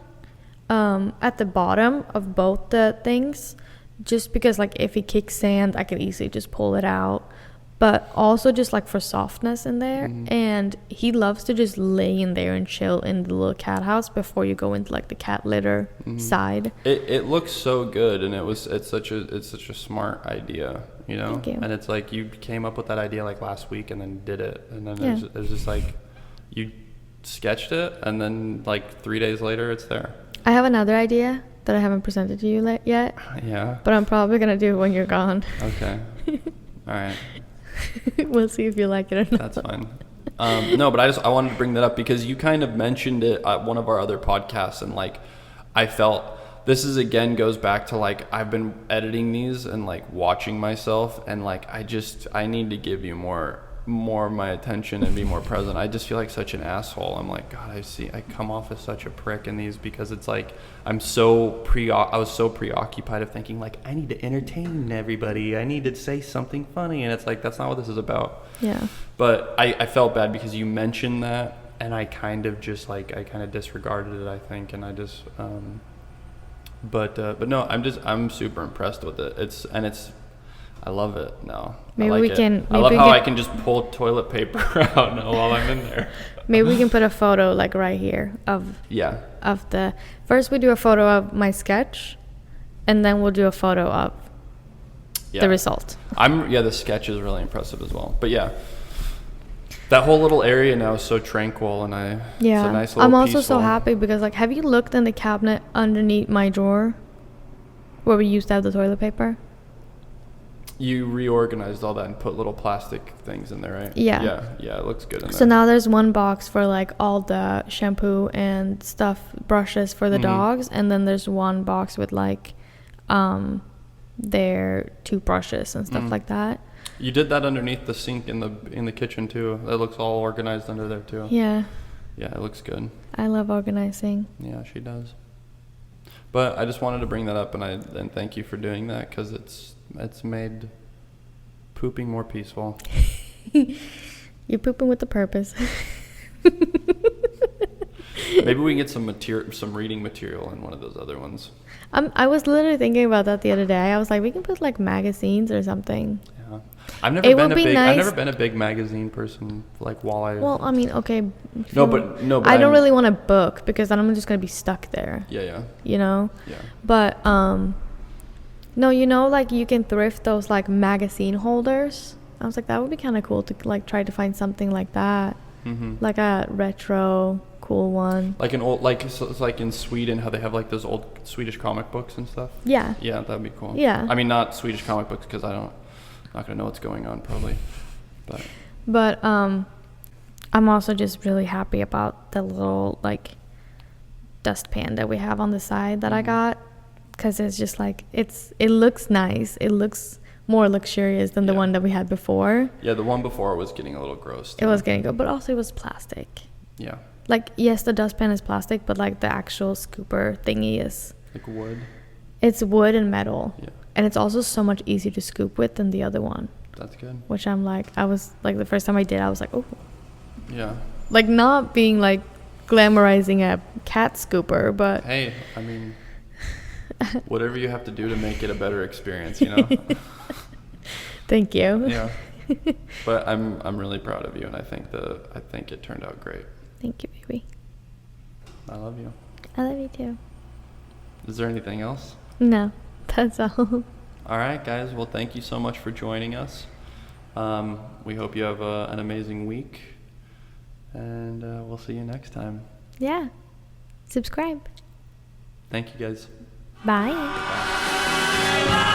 B: at the bottom of both the things, just because like if he kicks sand I can easily just pull it out, but also just like for softness in there. And he loves to just lay in there and chill in the little cat house before you go into like the cat litter side. It
C: looks so good, and it's such a smart idea, you know.
B: Thank you.
C: And it's like you came up with that idea like last week and then did it, and then it was just like you sketched it and then like 3 days later it's there.
B: I have another idea that I haven't presented to you yet.
C: Yeah.
B: But I'm probably going to do it when you're gone.
C: Okay. All right.
B: We'll see if you like it or not.
C: That's fine. No, but I wanted to bring that up because you kind of mentioned it at one of our other podcasts, and like I felt this is again goes back to like I've been editing these and like watching myself, and like I need to give you more of my attention and be more present. I just feel like such an asshole. I'm like, God, I come off as such a prick in these because it's like I was so preoccupied of thinking like I need to entertain everybody, I need to say something funny, and it's like that's not what this is about.
B: Yeah. But
C: I felt bad because you mentioned that, and I kind of disregarded it, I think, and I just but no, I'm super impressed with it. It's I love it now.
B: Maybe
C: I like
B: we
C: it.
B: can-
C: I love
B: maybe
C: how
B: we
C: I
B: can-
C: can just pull toilet paper out now while I'm in there.
B: Maybe we can put a photo like right here of
C: Yeah.
B: the. First, we do a photo of my sketch, and then we'll do a photo of
C: Yeah.
B: the result.
C: The sketch is really impressive as well. But yeah, that whole little area now is so tranquil, and it's a nice little
B: I'm also
C: peaceful.
B: so happy because like, have you looked in the cabinet underneath my drawer, where we used to have the toilet paper?
C: You reorganized all that and put little plastic things in there, right?
B: Yeah.
C: Yeah, it looks good in there.
B: So now there's one box for like all the shampoo and stuff, brushes for the dogs, and then there's one box with like their toothbrushes and stuff like that.
C: You did that underneath the sink in the kitchen too. That looks all organized under there too.
B: Yeah,
C: Yeah, it looks good.
B: I love organizing.
C: Yeah, she does. But I just wanted to bring that up, and thank you for doing that, because it's made pooping more peaceful.
B: You're pooping with a purpose.
C: Maybe we can get some reading material in one of those other ones.
B: I was literally thinking about that the other day. I was like, we can put like magazines or something.
C: Yeah, I've
B: It would be
C: I've
B: nice-
C: never been a big magazine person. Like while I
B: Well, I mean, okay.
C: No, but
B: I don't
C: I'm-
B: really want a book because then I'm just gonna be stuck there.
C: Yeah.
B: You know.
C: Yeah.
B: But no, you know, like you can thrift those like magazine holders. I was like, that would be kind of cool to like try to find something like that, like a retro cool one.
C: Like an old, so it's like in Sweden, how they have like those old Swedish comic books and stuff.
B: Yeah.
C: Yeah, that'd be cool.
B: Yeah.
C: I mean, not Swedish comic books, because not gonna know what's going on probably.
B: But I'm also just really happy about the little like dustpan that we have on the side that I got, because it's just like it looks nice. It looks more luxurious than the one that we had before.
C: Yeah, the one before was getting a little gross.
B: It was getting good, but also it was plastic.
C: Yeah.
B: Like, yes, the dustpan is plastic, but like the actual scooper thingy is
C: Like wood.
B: it's wood and metal.
C: Yeah.
B: And it's also so much easier to scoop with than the other one.
C: That's good.
B: Which I was like, the first time I did, I was like, oh.
C: Yeah.
B: Like, not being like glamorizing a cat scooper, but
C: Hey, I mean, whatever you have to do to make it a better experience, you know.
B: thank you.
C: Yeah. But I'm really proud of you, and I think it turned out great.
B: Thank you, baby.
C: I love you.
B: I love you too.
C: Is there anything else?
B: No, that's all.
C: All right, guys. Well, thank you so much for joining us. We hope you have an amazing week, and we'll see you next time.
B: Yeah. Subscribe.
C: Thank you, guys.
B: Bye.
A: Bye.